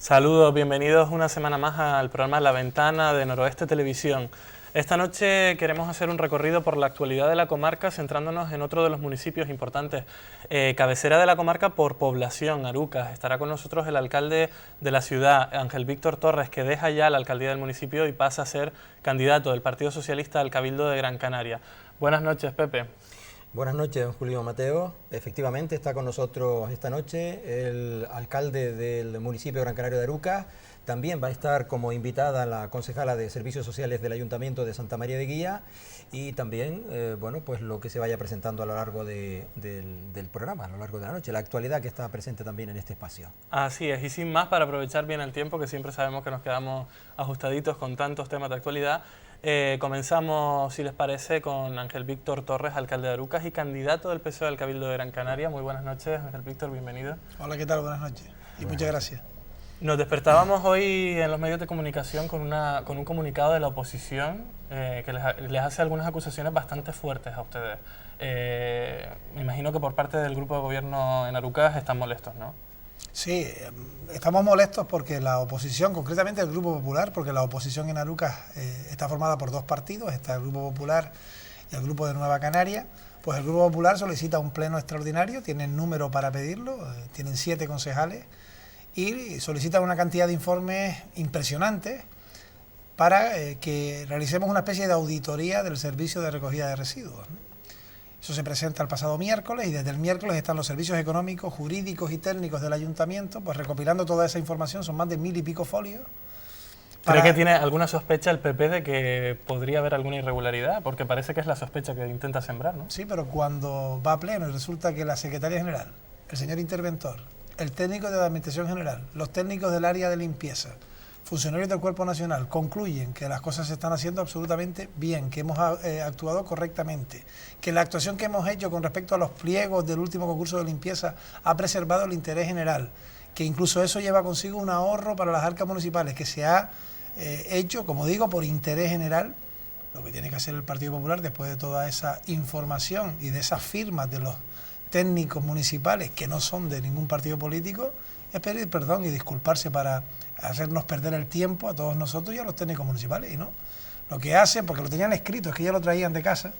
Saludos, bienvenidos una semana más al programa La Ventana de Noroeste Televisión. Esta noche queremos hacer un recorrido por la actualidad de la comarca, centrándonos en otro de los municipios importantes, cabecera de la comarca por población, Arucas. Estará con nosotros el alcalde de la ciudad, Ángel Víctor Torres, que deja ya la alcaldía del municipio y pasa a ser candidato del Partido Socialista al Cabildo de Gran Canaria. Buenas noches, Pepe. Buenas noches, Julio Mateo. Efectivamente está con nosotros esta noche el alcalde del municipio de Gran Canaria de Arucas. También va a estar como invitada la concejala de Servicios Sociales del Ayuntamiento de Santa María de Guía y también, pues lo que se vaya presentando a lo largo del programa, a lo largo de la noche, la actualidad que está presente también en este espacio. Así es, y sin más, para aprovechar bien el tiempo, que siempre sabemos que nos quedamos ajustaditos con tantos temas de actualidad, comenzamos, si les parece, con Ángel Víctor Torres, alcalde de Arucas y candidato del PSOE al Cabildo de Gran Canaria. Muy buenas noches, Ángel Víctor, bienvenido. Hola, ¿qué tal? Buenas noches y muchas gracias. Nos despertábamos hoy en los medios de comunicación con un comunicado de la oposición que les hace algunas acusaciones bastante fuertes a ustedes. Me imagino que por parte del grupo de gobierno en Arucas están molestos, ¿no? Sí, estamos molestos porque la oposición, concretamente el Grupo Popular, porque la oposición en Arucas está formada por dos partidos, está el Grupo Popular y el Grupo de Nueva Canaria. Pues el Grupo Popular solicita un pleno extraordinario, tienen número para pedirlo, tienen 7 concejales y solicitan una cantidad de informes impresionantes para que realicemos una especie de auditoría del servicio de recogida de residuos, ¿no? Eso se presenta el pasado miércoles y desde el miércoles están los servicios económicos, jurídicos y técnicos del ayuntamiento, pues recopilando toda esa información, son más de 1000 y pico folios. ¿Cree que tiene alguna sospecha el PP de que podría haber alguna irregularidad? Porque parece que es la sospecha que intenta sembrar, ¿no? Sí, pero cuando va a pleno y resulta que la secretaria general, el señor interventor, el técnico de la Administración General, los técnicos del área de limpieza, funcionarios del Cuerpo Nacional concluyen que las cosas se están haciendo absolutamente bien, que hemos actuado correctamente, que la actuación que hemos hecho con respecto a los pliegos del último concurso de limpieza ha preservado el interés general, que incluso eso lleva consigo un ahorro para las arcas municipales, que se ha hecho, como digo, por interés general. Lo que tiene que hacer el Partido Popular después de toda esa información y de esas firmas de los técnicos municipales que no son de ningún partido político, es pedir perdón y disculparse para hacernos perder el tiempo a todos nosotros y a los técnicos municipales. Y no, lo que hacen, porque lo tenían escrito, es que ya lo traían de casa,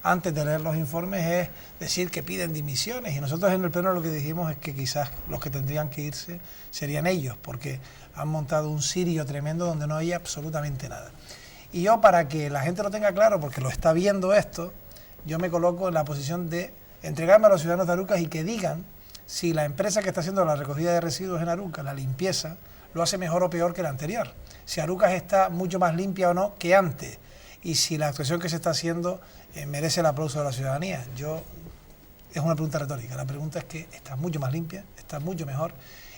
antes de leer los informes, es decir que piden dimisiones. Y nosotros en el pleno lo que dijimos es que quizás los que tendrían que irse serían ellos, porque han montado un cirio tremendo donde no hay absolutamente nada. Y yo, para que la gente lo tenga claro, porque lo está viendo esto, yo me coloco en la posición de entregarme a los ciudadanos de Arucas y que digan si la empresa que está haciendo la recogida de residuos en Arucas, la limpieza, lo hace mejor o peor que la anterior. Si Arucas está mucho más limpia o no que antes. Y si la actuación que se está haciendo merece el aplauso de la ciudadanía. Es una pregunta retórica. La pregunta es que está mucho más limpia, está mucho mejor.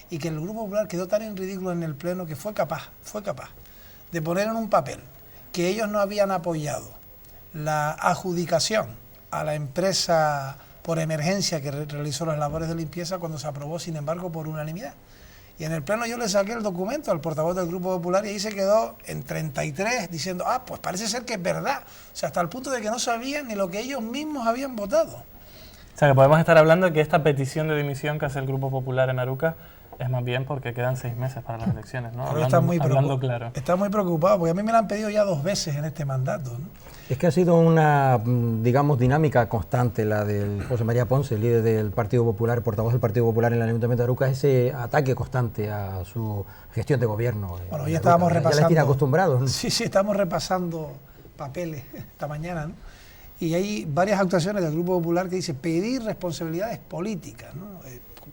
Y que el Grupo Popular quedó tan en ridículo en el pleno que fue capaz de poner en un papel que ellos no habían apoyado la adjudicación a la empresa por emergencia que realizó las labores de limpieza cuando se aprobó, sin embargo, por unanimidad. Y en el pleno yo le saqué el documento al portavoz del Grupo Popular y ahí se quedó en 33 diciendo, pues parece ser que es verdad. O sea, hasta el punto de que no sabían ni lo que ellos mismos habían votado. O sea, que podemos estar hablando de que esta petición de dimisión que hace el Grupo Popular en Arucas es más bien porque quedan 6 meses para las elecciones, ¿no? Hablando claro. Está muy preocupado, porque a mí me lo han pedido ya 2 veces en este mandato, ¿no? Es que ha sido una, digamos, dinámica constante la del José María Ponce, líder del Partido Popular, portavoz del Partido Popular en el Ayuntamiento de Arucas, ese ataque constante a su gestión de gobierno. Bueno, ya estábamos repasando. Ya les tiene acostumbrados, ¿no? Sí, estamos repasando papeles esta mañana, ¿no? Y hay varias actuaciones del Grupo Popular que dice pedir responsabilidades políticas, ¿no?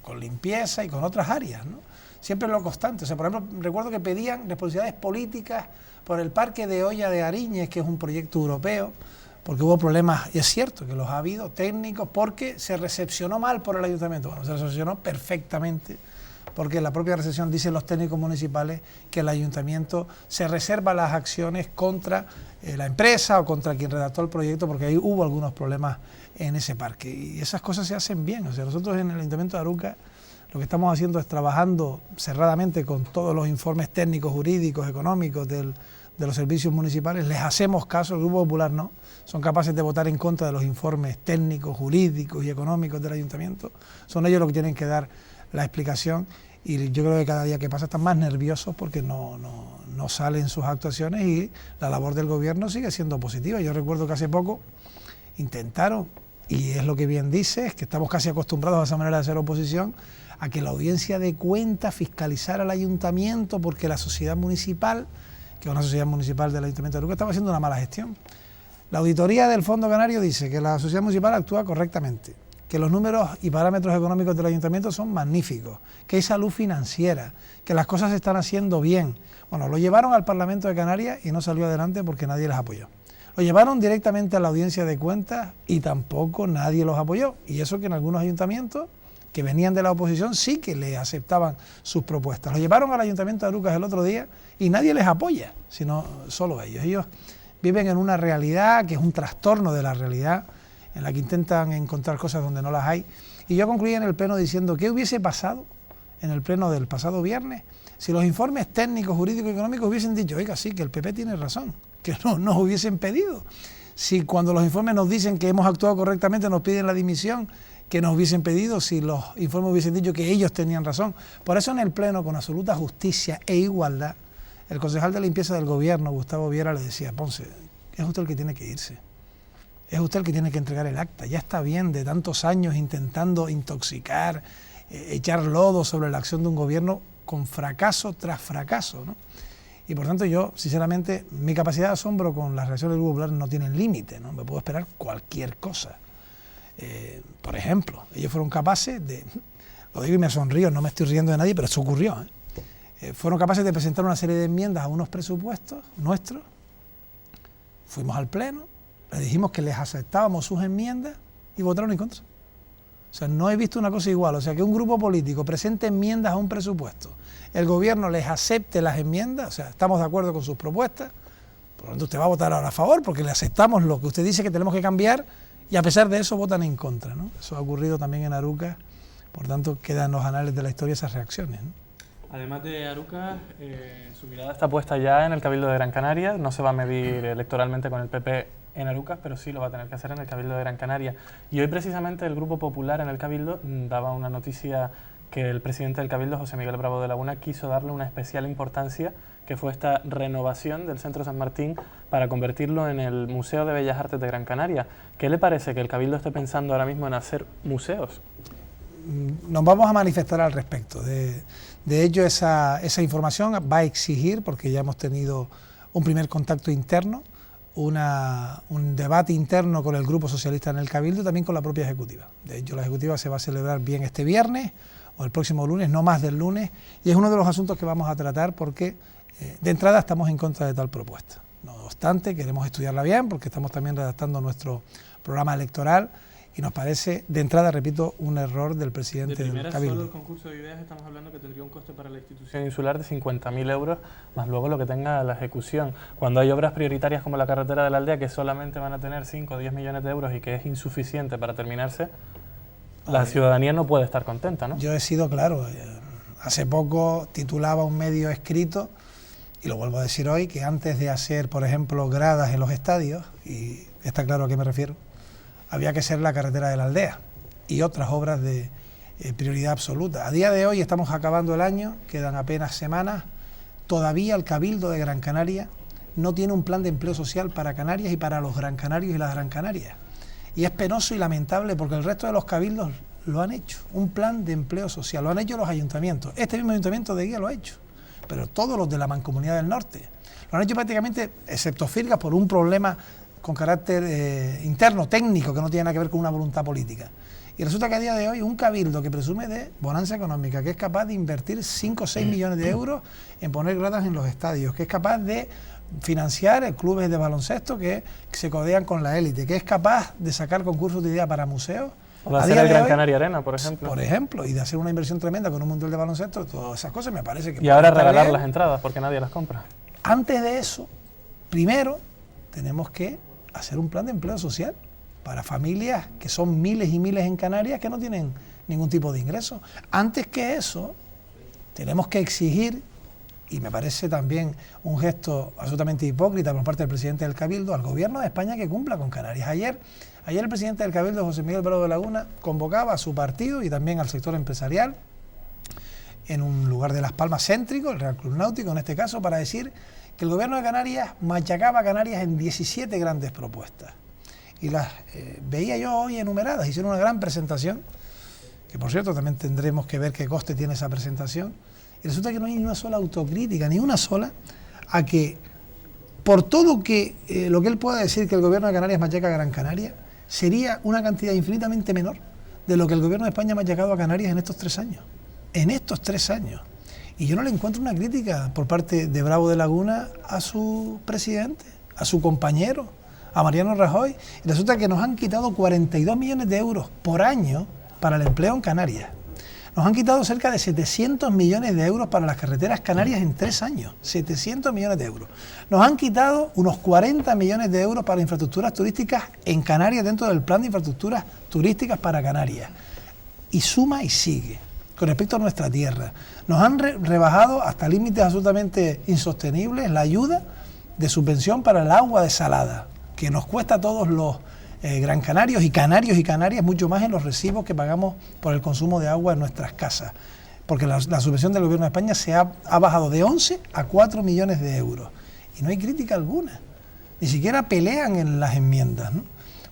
Con limpieza y con otras áreas, ¿no? Siempre lo constante. O sea, por ejemplo, recuerdo que pedían responsabilidades políticas por el Parque de Olla de Ariñez, que es un proyecto europeo, porque hubo problemas, y es cierto que los ha habido, técnicos, porque se recepcionó mal por el ayuntamiento. Bueno, se recepcionó perfectamente, porque en la propia recepción dicen los técnicos municipales que el ayuntamiento se reserva las acciones contra la empresa o contra quien redactó el proyecto, porque ahí hubo algunos problemas en ese parque. Y esas cosas se hacen bien. O sea, nosotros en el Ayuntamiento de Arucas lo que estamos haciendo es trabajando cerradamente con todos los informes técnicos, jurídicos, económicos de los servicios municipales. Les hacemos caso, el Grupo Popular no, son capaces de votar en contra de los informes técnicos, jurídicos y económicos del ayuntamiento. Son ellos los que tienen que dar la explicación, y yo creo que cada día que pasa están más nerviosos porque no salen sus actuaciones y la labor del gobierno sigue siendo positiva. Yo recuerdo que hace poco intentaron, y es lo que bien dice, es que estamos casi acostumbrados a esa manera de hacer oposición, a que la audiencia de cuentas fiscalizara al ayuntamiento porque la sociedad municipal, que es una sociedad municipal del Ayuntamiento de Arucas, estaba haciendo una mala gestión. La auditoría del Fondo Canario dice que la sociedad municipal actúa correctamente, que los números y parámetros económicos del ayuntamiento son magníficos, que hay salud financiera, que las cosas se están haciendo bien. Bueno, lo llevaron al Parlamento de Canarias y no salió adelante porque nadie les apoyó. Lo llevaron directamente a la audiencia de cuentas y tampoco nadie los apoyó. Y eso que en algunos ayuntamientos que venían de la oposición sí que le aceptaban sus propuestas. Lo llevaron al Ayuntamiento de Arucas el otro día y nadie les apoya, sino solo ellos. Ellos viven en una realidad que es un trastorno de la realidad, en la que intentan encontrar cosas donde no las hay. Y yo concluí en el pleno diciendo, ¿qué hubiese pasado en el pleno del pasado viernes si los informes técnicos, jurídicos y económicos hubiesen dicho, oiga, sí, que el PP tiene razón, que no nos hubiesen pedido? Si cuando los informes nos dicen que hemos actuado correctamente nos piden la dimisión, que nos hubiesen pedido si los informes hubiesen dicho que ellos tenían razón. Por eso en el pleno, con absoluta justicia e igualdad, el concejal de limpieza del gobierno, Gustavo Viera, le decía, Ponce, es usted el que tiene que irse. Es usted el que tiene que entregar el acta. Ya está bien de tantos años intentando intoxicar, echar lodo sobre la acción de un gobierno con fracaso tras fracaso, ¿no? Y por tanto yo, sinceramente, mi capacidad de asombro con las reacciones del Grupo Popular no tienen límite, ¿no? Me puedo esperar cualquier cosa. Por ejemplo, ellos fueron capaces de, lo digo y me sonrío, no me estoy riendo de nadie, pero eso ocurrió, fueron capaces de presentar una serie de enmiendas a unos presupuestos nuestros, fuimos al pleno, les dijimos que les aceptábamos sus enmiendas y votaron en contra. O sea, no he visto una cosa igual, o sea, que un grupo político presente enmiendas a un presupuesto, el gobierno les acepte las enmiendas, o sea, estamos de acuerdo con sus propuestas, por lo tanto usted va a votar ahora a favor porque le aceptamos lo que usted dice que tenemos que cambiar y a pesar de eso votan en contra, ¿no? Eso ha ocurrido también en Arucas, por tanto quedan en los anales de la historia esas reacciones, ¿no? Además de Arucas, su mirada está puesta ya en el Cabildo de Gran Canaria. No se va a medir electoralmente con el PP en Arucas, pero sí lo va a tener que hacer en el Cabildo de Gran Canaria. Y hoy precisamente el Grupo Popular en el Cabildo daba una noticia que el presidente del Cabildo, José Miguel Bravo de Laguna, quiso darle una especial importancia, que fue esta renovación del Centro San Martín para convertirlo en el Museo de Bellas Artes de Gran Canaria. ¿Qué le parece que el Cabildo esté pensando ahora mismo en hacer museos? Nos vamos a manifestar al respecto. De hecho, esa información va a exigir, porque ya hemos tenido un primer contacto interno, un debate interno con el Grupo Socialista en el Cabildo y también con la propia Ejecutiva. De hecho, la Ejecutiva se va a celebrar bien este viernes o el próximo lunes, no más del lunes, y es uno de los asuntos que vamos a tratar porque de entrada estamos en contra de tal propuesta. No obstante, queremos estudiarla bien porque estamos también redactando nuestro programa electoral y nos parece, de entrada, repito, un error del presidente del Cabildo. Solo el concurso de ideas estamos hablando que tendría un coste para la institución insular de 50.000 euros, más luego lo que tenga la ejecución. Cuando hay obras prioritarias como la carretera de la aldea, que solamente van a tener 5 o 10 millones de euros y que es insuficiente para terminarse, la ciudadanía no puede estar contenta, ¿no? Yo he sido claro, hace poco titulaba un medio escrito, y lo vuelvo a decir hoy, que antes de hacer, por ejemplo, gradas en los estadios, y está claro a qué me refiero, había que hacer la carretera de la aldea y otras obras de prioridad absoluta. A día de hoy estamos acabando el año, quedan apenas semanas, todavía el Cabildo de Gran Canaria no tiene un plan de empleo social para Canarias y para los Gran Canarios y las Gran Canarias. Y es penoso y lamentable porque el resto de los cabildos lo han hecho, un plan de empleo social, lo han hecho los ayuntamientos, este mismo ayuntamiento de Guía lo ha hecho, pero todos los de la Mancomunidad del Norte lo han hecho prácticamente, excepto Firgas, por un problema con carácter interno, técnico, que no tiene nada que ver con una voluntad política. Y resulta que a día de hoy un cabildo que presume de bonanza económica, que es capaz de invertir 5 o 6 millones de euros en poner gradas en los estadios, que es capaz de financiar clubes de baloncesto que se codean con la élite, que es capaz de sacar concursos de ideas para museos. O de hacer el Gran Canaria Arena, por ejemplo. Por ejemplo, y de hacer una inversión tremenda con un mundial de baloncesto, todas esas cosas me parece que... Y ahora regalar las entradas, porque nadie las compra. Antes de eso, primero tenemos que hacer un plan de empleo social para familias que son miles y miles en Canarias que no tienen ningún tipo de ingreso. Antes que eso, tenemos que exigir, y me parece también un gesto absolutamente hipócrita por parte del presidente del Cabildo, al gobierno de España que cumpla con Canarias. Ayer el presidente del Cabildo, José Miguel Bravo de Laguna, convocaba a su partido y también al sector empresarial en un lugar de Las Palmas céntrico, el Real Club Náutico en este caso, para decir que el gobierno de Canarias machacaba a Canarias en 17 grandes propuestas. Y las veía yo hoy enumeradas, hicieron una gran presentación, que por cierto también tendremos que ver qué coste tiene esa presentación, y resulta que no hay ni una sola autocrítica, ni una sola, a que por todo lo que él pueda decir que el gobierno de Canarias machaca a Gran Canaria, sería una cantidad infinitamente menor de lo que el gobierno de España ha machacado a Canarias en estos 3 años. En estos 3 años. Y yo no le encuentro una crítica por parte de Bravo de Laguna a su presidente, a su compañero, a Mariano Rajoy. Y resulta que nos han quitado 42 millones de euros por año para el empleo en Canarias. Nos han quitado cerca de 700 millones de euros para las carreteras canarias en 3 años. 700 millones de euros. Nos han quitado unos 40 millones de euros para infraestructuras turísticas en Canarias dentro del plan de infraestructuras turísticas para Canarias. Y suma y sigue. Con respecto a nuestra tierra, nos han rebajado hasta límites absolutamente insostenibles la ayuda de subvención para el agua desalada, que nos cuesta a todos los gran canarios y canarias mucho más en los recibos que pagamos por el consumo de agua en nuestras casas, porque la subvención del gobierno de España se ha bajado de 11 a 4 millones de euros y no hay crítica alguna, ni siquiera pelean en las enmiendas, ¿no?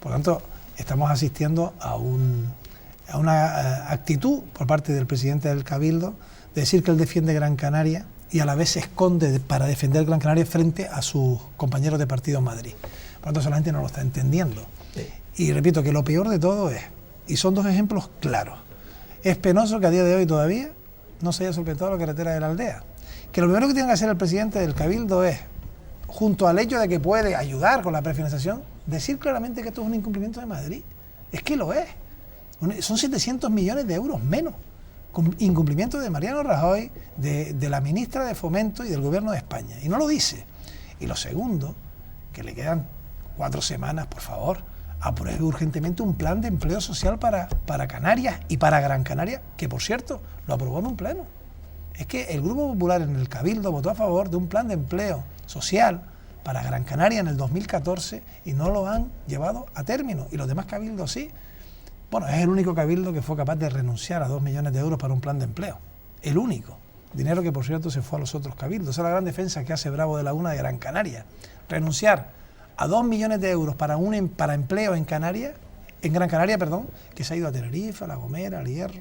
Por lo tanto, estamos asistiendo a una actitud por parte del presidente del Cabildo de decir que él defiende Gran Canaria y a la vez se esconde para defender Gran Canaria frente a sus compañeros de partido en Madrid. Por lo tanto, la gente no lo está entendiendo. Sí. Y repito que lo peor de todo es, y son 2 ejemplos claros, es penoso que a día de hoy todavía no se haya solventado la carretera de la aldea. Que lo primero que tiene que hacer el presidente del Cabildo es, junto al hecho de que puede ayudar con la prefinanciación, decir claramente que esto es un incumplimiento de Madrid. Es que lo es. Son 700 millones de euros menos, con incumplimiento de Mariano Rajoy, de la ministra de Fomento y del gobierno de España. Y no lo dice. Y lo segundo, que le quedan 4 semanas, por favor, apruebe urgentemente un plan de empleo social para Canarias y para Gran Canaria, que por cierto, lo aprobó en un pleno. Es que el Grupo Popular en el Cabildo votó a favor de un plan de empleo social para Gran Canaria en el 2014 y no lo han llevado a término. Y los demás cabildos sí. Bueno, es el único cabildo que fue capaz de renunciar a 2 millones de euros para un plan de empleo. El único. Dinero que, por cierto, se fue a los otros cabildos. Esa es la gran defensa que hace Bravo de Laguna de Gran Canaria. Renunciar a 2 millones de euros para empleo en Gran Canaria, que se ha ido a Tenerife, a La Gomera, al Hierro.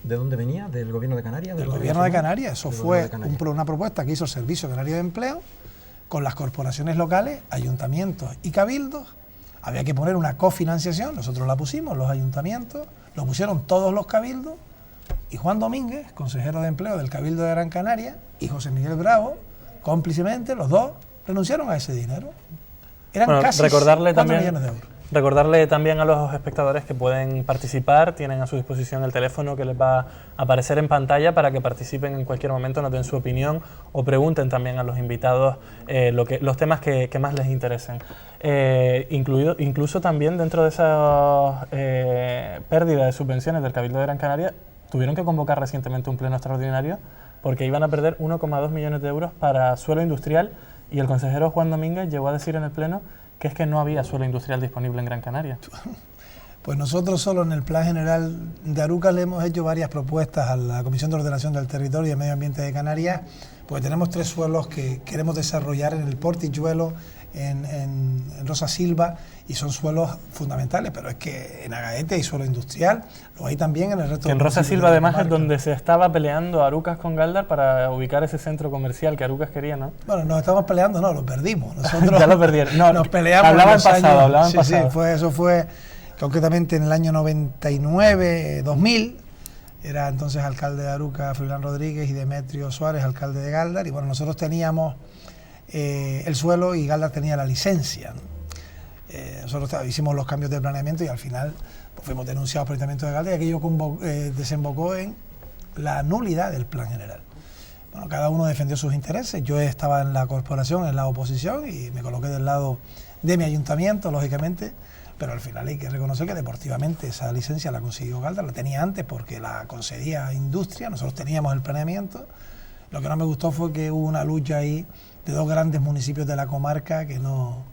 ¿De dónde venía? ¿Del gobierno de Canarias? Del gobierno de Canarias. Eso fue una propuesta que hizo el Servicio Canario de Empleo con las corporaciones locales, ayuntamientos y cabildos. Había que poner una cofinanciación, nosotros la pusimos, los ayuntamientos, lo pusieron todos los cabildos, y Juan Domínguez, consejero de empleo del Cabildo de Gran Canaria, y José Miguel Bravo, cómplicemente, los dos, renunciaron a ese dinero. Eran casi 4 millones de euros. Recordarle también a los espectadores que pueden participar, tienen a su disposición el teléfono que les va a aparecer en pantalla para que participen en cualquier momento, nos den su opinión o pregunten también a los invitados los temas que más les interesen. Incluso también dentro de esa pérdida de subvenciones del Cabildo de Gran Canaria, tuvieron que convocar recientemente un pleno extraordinario porque iban a perder 1,2 millones de euros para suelo industrial y el consejero Juan Domínguez llegó a decir en el pleno que es que no había suelo industrial disponible en Gran Canaria. Pues nosotros solo en el Plan General de Arucas le hemos hecho varias propuestas a la Comisión de Ordenación del Territorio y Medio Ambiente de Canarias, porque tenemos 3 suelos que queremos desarrollar en el Portichuelo, en Rosa Silva, y son suelos fundamentales, pero es que en Agaete hay suelo industrial, lo hay también en el resto. En Rosa Silva además es donde se estaba peleando Arucas con Galdar para ubicar ese centro comercial que Arucas quería, ¿no? Bueno, nos estamos peleando, no, lo perdimos. Nosotros ya lo perdieron. No, nos peleamos. Hablaban pasado. Sí, eso fue concretamente en el año 99, 2000. Era entonces alcalde de Arucas Froilán Rodríguez y Demetrio Suárez, alcalde de Galdar, y bueno, nosotros teníamos el suelo y Galdar tenía la licencia, ¿no? Nosotros hicimos los cambios de planeamiento y al final fuimos denunciados por el Ayuntamiento de Galdar y aquello desembocó en la nulidad del plan general. Bueno, cada uno defendió sus intereses. Yo estaba en la corporación, en la oposición, y me coloqué del lado de mi ayuntamiento, lógicamente, pero al final hay que reconocer que deportivamente esa licencia la consiguió Galdar, la tenía antes porque la concedía Industria, nosotros teníamos el planeamiento. Lo que no me gustó fue que hubo una lucha ahí de 2 grandes municipios de la comarca que no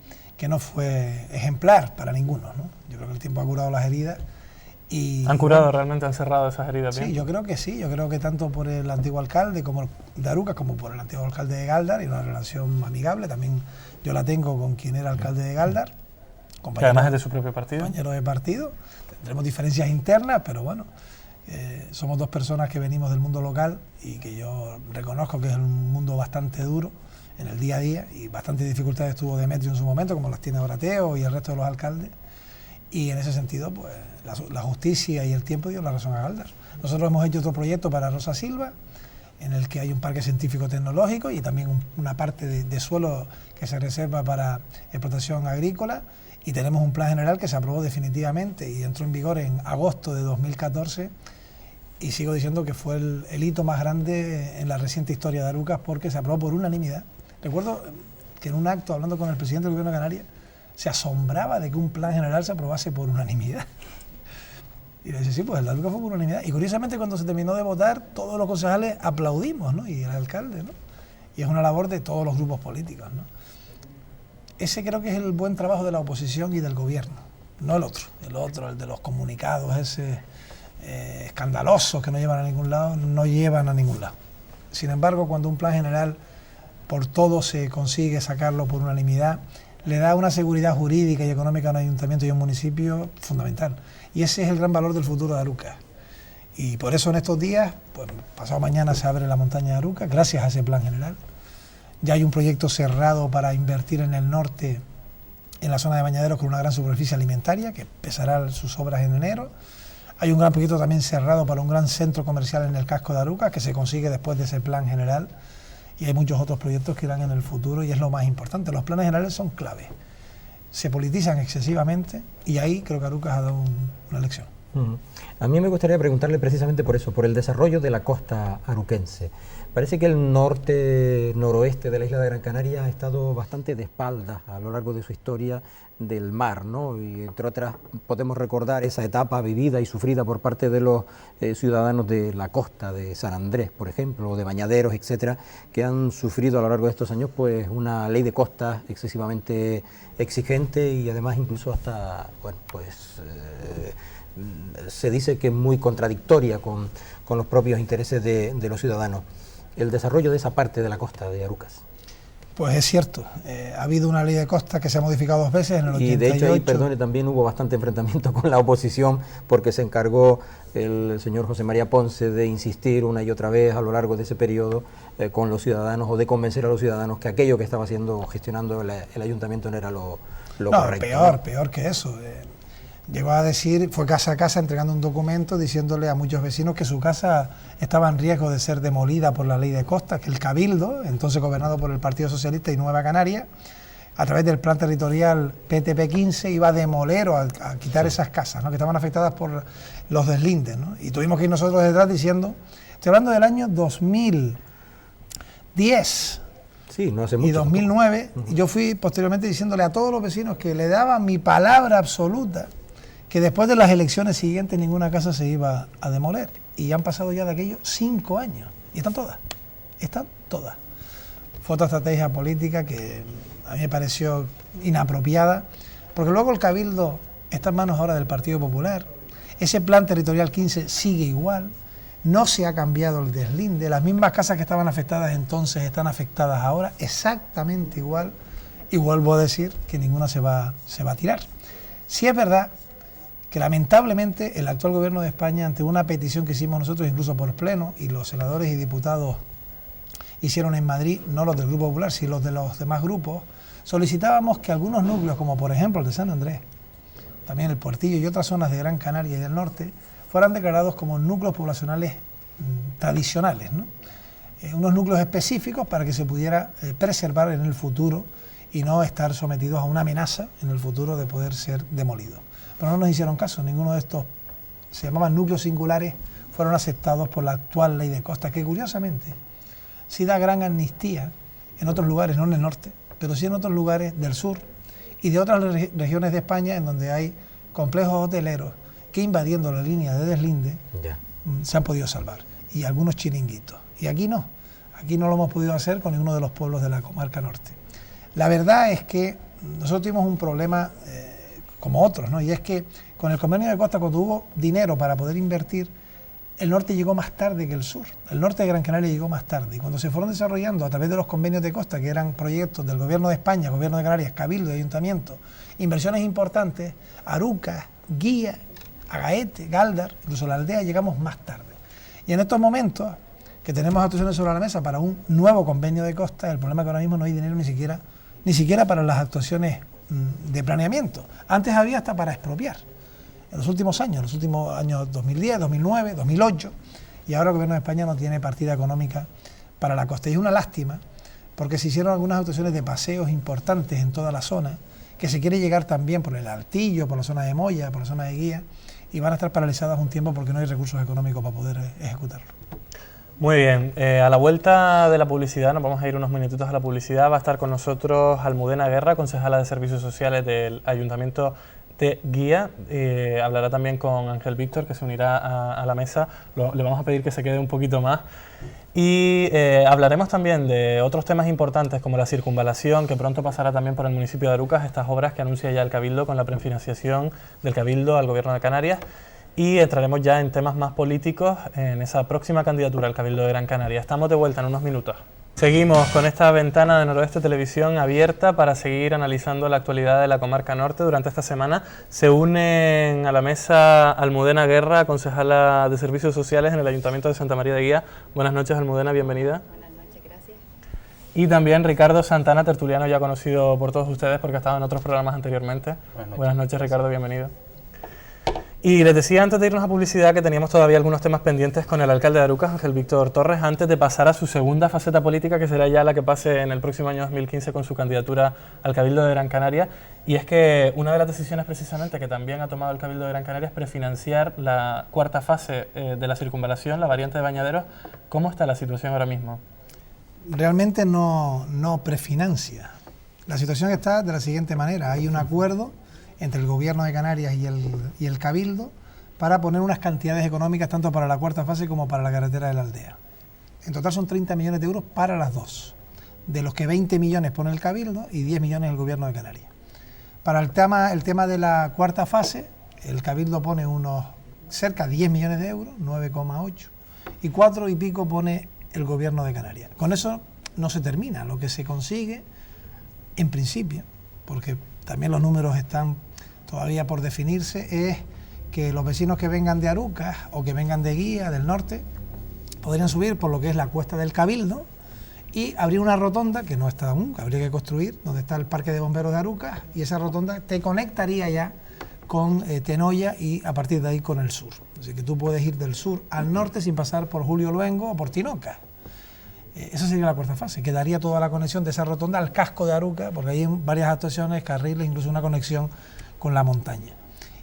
fue ejemplar para ninguno, ¿no? Yo creo que el tiempo ha curado las heridas Y, ¿Han curado realmente, han cerrado esas heridas bien? Sí, yo creo que sí, yo creo que tanto por el antiguo alcalde como de Arucas como por el antiguo alcalde de Gáldar, y una relación amigable, también yo la tengo con quien era alcalde de Gáldar, que además es de su propio partido. Compañero de partido, tendremos diferencias internas, pero bueno, somos dos personas que venimos del mundo local y que yo reconozco que es un mundo bastante duro en el día a día y bastantes dificultades tuvo Demetrio en su momento, como las tiene ahora Teo y el resto de los alcaldes. Y en ese sentido, pues la justicia y el tiempo dio la razón a Gáldar. Nosotros hemos hecho otro proyecto para Rosa Silva, en el que hay un parque científico-tecnológico y también una parte de suelo que se reserva para explotación agrícola, y tenemos un plan general que se aprobó definitivamente y entró en vigor en agosto de 2014, y sigo diciendo que fue el hito más grande en la reciente historia de Arucas porque se aprobó por unanimidad. Recuerdo que en un acto, hablando con el presidente del Gobierno de Canarias, se asombraba de que un plan general se aprobase por unanimidad. Y le decía, sí, pues el de Arucas fue por unanimidad. Y curiosamente, cuando se terminó de votar, todos los concejales aplaudimos, ¿no? Y el alcalde, ¿no? Y es una labor de todos los grupos políticos, ¿no? Ese creo que es el buen trabajo de la oposición y del gobierno, no el otro, el de los comunicados, ese escandalosos que no llevan a ningún lado, no llevan a ningún lado. Sin embargo, cuando un plan general por todo se consigue sacarlo por unanimidad, le da una seguridad jurídica y económica a un ayuntamiento y a un municipio fundamental. Y ese es el gran valor del futuro de Arucas. Y por eso en estos días, pues pasado mañana se abre la montaña de Arucas, gracias a ese plan general. Ya hay un proyecto cerrado para invertir en el norte, en la zona de bañaderos, con una gran superficie alimentaria, que empezará sus obras en enero. Hay un gran proyecto también cerrado para un gran centro comercial en el casco de Arucas, que se consigue después de ese plan general. Y hay muchos otros proyectos que irán en el futuro y es lo más importante. Los planes generales son clave. Se politizan excesivamente y ahí creo que Arucas ha dado una lección. A mí me gustaría preguntarle precisamente por eso, por el desarrollo de la costa aruquense. Parece que el noroeste de la isla de Gran Canaria ha estado bastante de espaldas a lo largo de su historia del mar, ¿no? Y entre otras podemos recordar esa etapa vivida y sufrida por parte de los ciudadanos de la costa de San Andrés, por ejemplo, o de Bañaderos, etcétera, que han sufrido a lo largo de estos años pues una ley de costas excesivamente exigente y además incluso hasta, bueno, pues se dice que muy contradictoria con los propios intereses de los ciudadanos. El desarrollo de esa parte de la costa de Arucas. Pues es cierto, ha habido una ley de costa que se ha modificado 2 veces en el 88. Y de hecho ahí, perdone, también hubo bastante enfrentamiento con la oposición porque se encargó el señor José María Ponce de insistir una y otra vez a lo largo de ese periodo con los ciudadanos, o de convencer a los ciudadanos que aquello que estaba gestionando el ayuntamiento no era lo correcto. Peor que eso. Llegó a decir, fue casa a casa entregando un documento diciéndole a muchos vecinos que su casa estaba en riesgo de ser demolida por la ley de costas, que el Cabildo, entonces gobernado por el Partido Socialista y Nueva Canaria, a través del plan territorial PTP 15 iba a demoler o a quitar esas casas, ¿no?, que estaban afectadas por los deslindes, ¿no? Y tuvimos que ir nosotros detrás diciendo, estoy hablando del año 2010, sí, no hace mucho, y 2009, y yo fui posteriormente diciéndole a todos los vecinos que le daba mi palabra absoluta que después de las elecciones siguientes ninguna casa se iba a demoler. Y han pasado ya de aquello 5 años. Y están todas. Fue otra estrategia política que a mí me pareció inapropiada, porque luego el Cabildo está en manos ahora del Partido Popular. Ese plan territorial 15 sigue igual. No se ha cambiado el deslinde. Las mismas casas que estaban afectadas entonces están afectadas ahora exactamente igual. Y vuelvo a decir que ninguna se va a tirar. Sí es verdad que lamentablemente el actual gobierno de España, ante una petición que hicimos nosotros incluso por pleno, y los senadores y diputados hicieron en Madrid, no los del Grupo Popular, sino los de los demás grupos, solicitábamos que algunos núcleos, como por ejemplo el de San Andrés, también el Puertillo y otras zonas de Gran Canaria y del norte, fueran declarados como núcleos poblacionales tradicionales, ¿no? Unos núcleos específicos para que se pudiera preservar en el futuro y no estar sometidos a una amenaza en el futuro de poder ser demolidos. Pero no nos hicieron caso, ninguno de estos, se llamaban núcleos singulares, fueron aceptados por la actual ley de costas, que curiosamente sí da gran amnistía en otros lugares, no en el norte, pero sí en otros lugares del sur y de otras regiones de España en donde hay complejos hoteleros que invadiendo la línea de deslinde se han podido salvar, y algunos chiringuitos. Y aquí no lo hemos podido hacer con ninguno de los pueblos de la comarca norte. La verdad es que nosotros tuvimos un problema como otros, ¿no? Y es que Con el convenio de costa, cuando hubo dinero para poder invertir, el norte llegó más tarde que el sur. El norte de Gran Canaria llegó más tarde. Y cuando se fueron desarrollando a través de los convenios de costa, que eran proyectos del Gobierno de España, Gobierno de Canarias, Cabildo y Ayuntamiento, inversiones importantes, Arucas, Guía, Agaete, Galdar, incluso la aldea, llegamos más tarde. Y en estos momentos que tenemos actuaciones sobre la mesa para un nuevo convenio de costa, el problema es que ahora mismo no hay dinero ni siquiera para las actuaciones de planeamiento. Antes había hasta para expropiar. En los últimos años 2010, 2009, 2008, y ahora el Gobierno de España no tiene partida económica para la costa. Y es una lástima, porque se hicieron algunas actuaciones de paseos importantes en toda la zona, que se quiere llegar también por el Altillo, por la zona de Moya, por la zona de Guía, y van a estar paralizadas un tiempo porque no hay recursos económicos para poder ejecutarlo. Muy bien, a la vuelta de la publicidad, nos vamos a ir unos minutitos a la publicidad, va a estar con nosotros Almudena Guerra, concejala de Servicios Sociales del Ayuntamiento de Guía. Hablará también con Ángel Víctor, que se unirá a la mesa. Le vamos a pedir que se quede un poquito más. Y hablaremos también de otros temas importantes como la circunvalación, que pronto pasará también por el municipio de Arucas, estas obras que anuncia ya el Cabildo con la prefinanciación del Cabildo al Gobierno de Canarias. Y entraremos ya en temas más políticos en esa próxima candidatura al Cabildo de Gran Canaria. Estamos de vuelta en unos minutos. Seguimos con esta ventana de Noroeste Televisión abierta para seguir analizando la actualidad de la comarca norte. Durante esta semana se unen a la mesa Almudena Guerra, concejala de Servicios Sociales en el Ayuntamiento de Santa María de Guía. Buenas noches, Almudena, bienvenida. Buenas noches, gracias. Y también Ricardo Santana, tertuliano ya conocido por todos ustedes porque ha estado en otros programas anteriormente. Buenas noches, Ricardo, bienvenido. Y les decía antes de irnos a publicidad que teníamos todavía algunos temas pendientes con el alcalde de Arucas, Ángel Víctor Torres, antes de pasar a su segunda faceta política, que será ya la que pase en el próximo año 2015 con su candidatura al Cabildo de Gran Canaria. Y es que una de las decisiones precisamente que también ha tomado el Cabildo de Gran Canaria es prefinanciar la cuarta fase de la circunvalación, la variante de Bañaderos. ¿Cómo está la situación ahora mismo? Realmente no prefinancia. La situación está de la siguiente manera. Hay un acuerdo entre el Gobierno de Canarias y el Cabildo para poner unas cantidades económicas tanto para la cuarta fase como para la carretera de la aldea. En total son 30 millones de euros para las dos, de los que 20 millones pone el Cabildo y 10 millones el Gobierno de Canarias. Para el tema de la cuarta fase, el Cabildo pone unos cerca de 10 millones de euros, 9,8, y 4 y pico pone el Gobierno de Canarias. Con eso no se termina, lo que se consigue en principio, porque también los números están todavía por definirse, es que los vecinos que vengan de Arucas o que vengan de Guía, del norte, podrían subir por lo que es la cuesta del Cabildo y abrir una rotonda, que no está aún, que habría que construir, donde está el Parque de Bomberos de Arucas, y esa rotonda te conectaría ya con Tenoya y a partir de ahí con el sur. Así que tú puedes ir del sur al norte sin pasar por Julio Luengo o por Tinoca. Esa sería la cuarta fase, quedaría toda la conexión de esa rotonda al casco de Arucas, porque hay varias actuaciones, carriles, incluso una conexión con la montaña.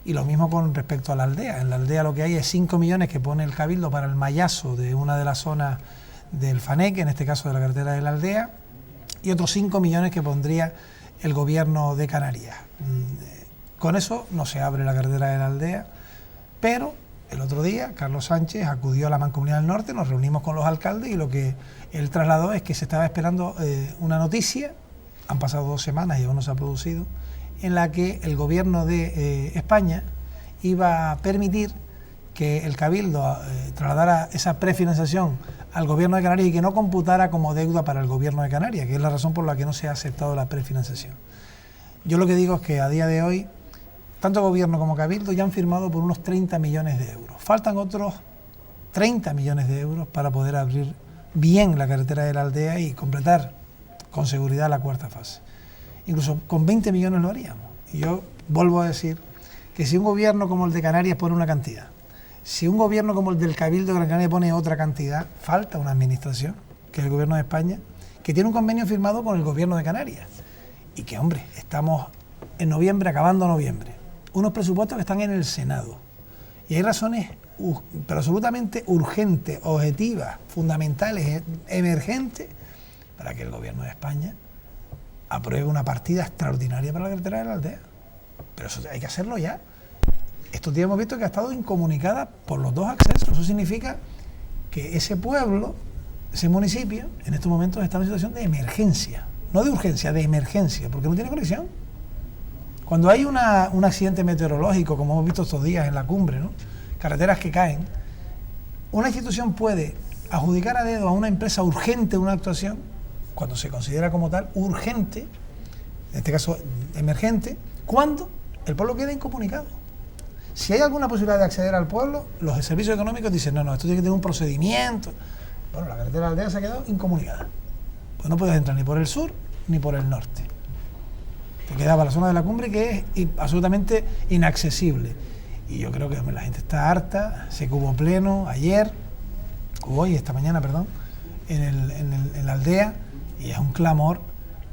Y lo mismo con respecto a la aldea. En la aldea lo que hay es 5 millones que pone el Cabildo para el mallazo de una de las zonas del Faneque, en este caso de la carretera de la aldea, y otros 5 millones que pondría el Gobierno de Canarias. Con eso no se abre la carretera de la aldea, pero el otro día Carlos Sánchez acudió a la Mancomunidad del Norte, nos reunimos con los alcaldes y lo que él trasladó es que se estaba esperando una noticia, han pasado 2 semanas y aún no se ha producido, en la que el Gobierno de España iba a permitir que el Cabildo trasladara esa prefinanciación al Gobierno de Canarias y que no computara como deuda para el Gobierno de Canarias, que es la razón por la que no se ha aceptado la prefinanciación. Yo lo que digo es que a día de hoy, tanto Gobierno como Cabildo ya han firmado por unos 30 millones de euros. Faltan otros 30 millones de euros para poder abrir bien la carretera de la aldea y completar con seguridad la cuarta fase. Incluso con 20 millones lo haríamos. Y yo vuelvo a decir que si un gobierno como el de Canarias pone una cantidad, si un gobierno como el del Cabildo de Gran Canaria pone otra cantidad, falta una administración, que es el Gobierno de España, que tiene un convenio firmado con el Gobierno de Canarias. Y que, hombre, estamos en noviembre, acabando noviembre. Unos presupuestos que están en el Senado. Y hay razones pero absolutamente urgentes, objetivas, fundamentales, emergentes, para que el Gobierno de España apruebe una partida extraordinaria para la carretera de la aldea. Pero eso hay que hacerlo ya. Estos días hemos visto que ha estado incomunicada por los dos accesos. Eso significa que ese pueblo, ese municipio, en estos momentos está en una situación de emergencia. No de urgencia, de emergencia, porque no tiene conexión. Cuando hay un accidente meteorológico, como hemos visto estos días en la cumbre, ¿no? Carreteras que caen, una institución puede adjudicar a dedo a una empresa urgente una actuación, cuando se considera como tal urgente, en este caso emergente, cuando el pueblo queda incomunicado. Si hay alguna posibilidad de acceder al pueblo, los servicios económicos dicen, no, esto tiene que tener un procedimiento. Bueno, la carretera de la aldea se ha quedado incomunicada. Pues no puedes entrar ni por el sur ni por el norte. Te quedaba la zona de la cumbre, que es absolutamente inaccesible. Y yo creo que la gente está harta. Se hubo pleno ayer, esta mañana, perdón, en la aldea, y es un clamor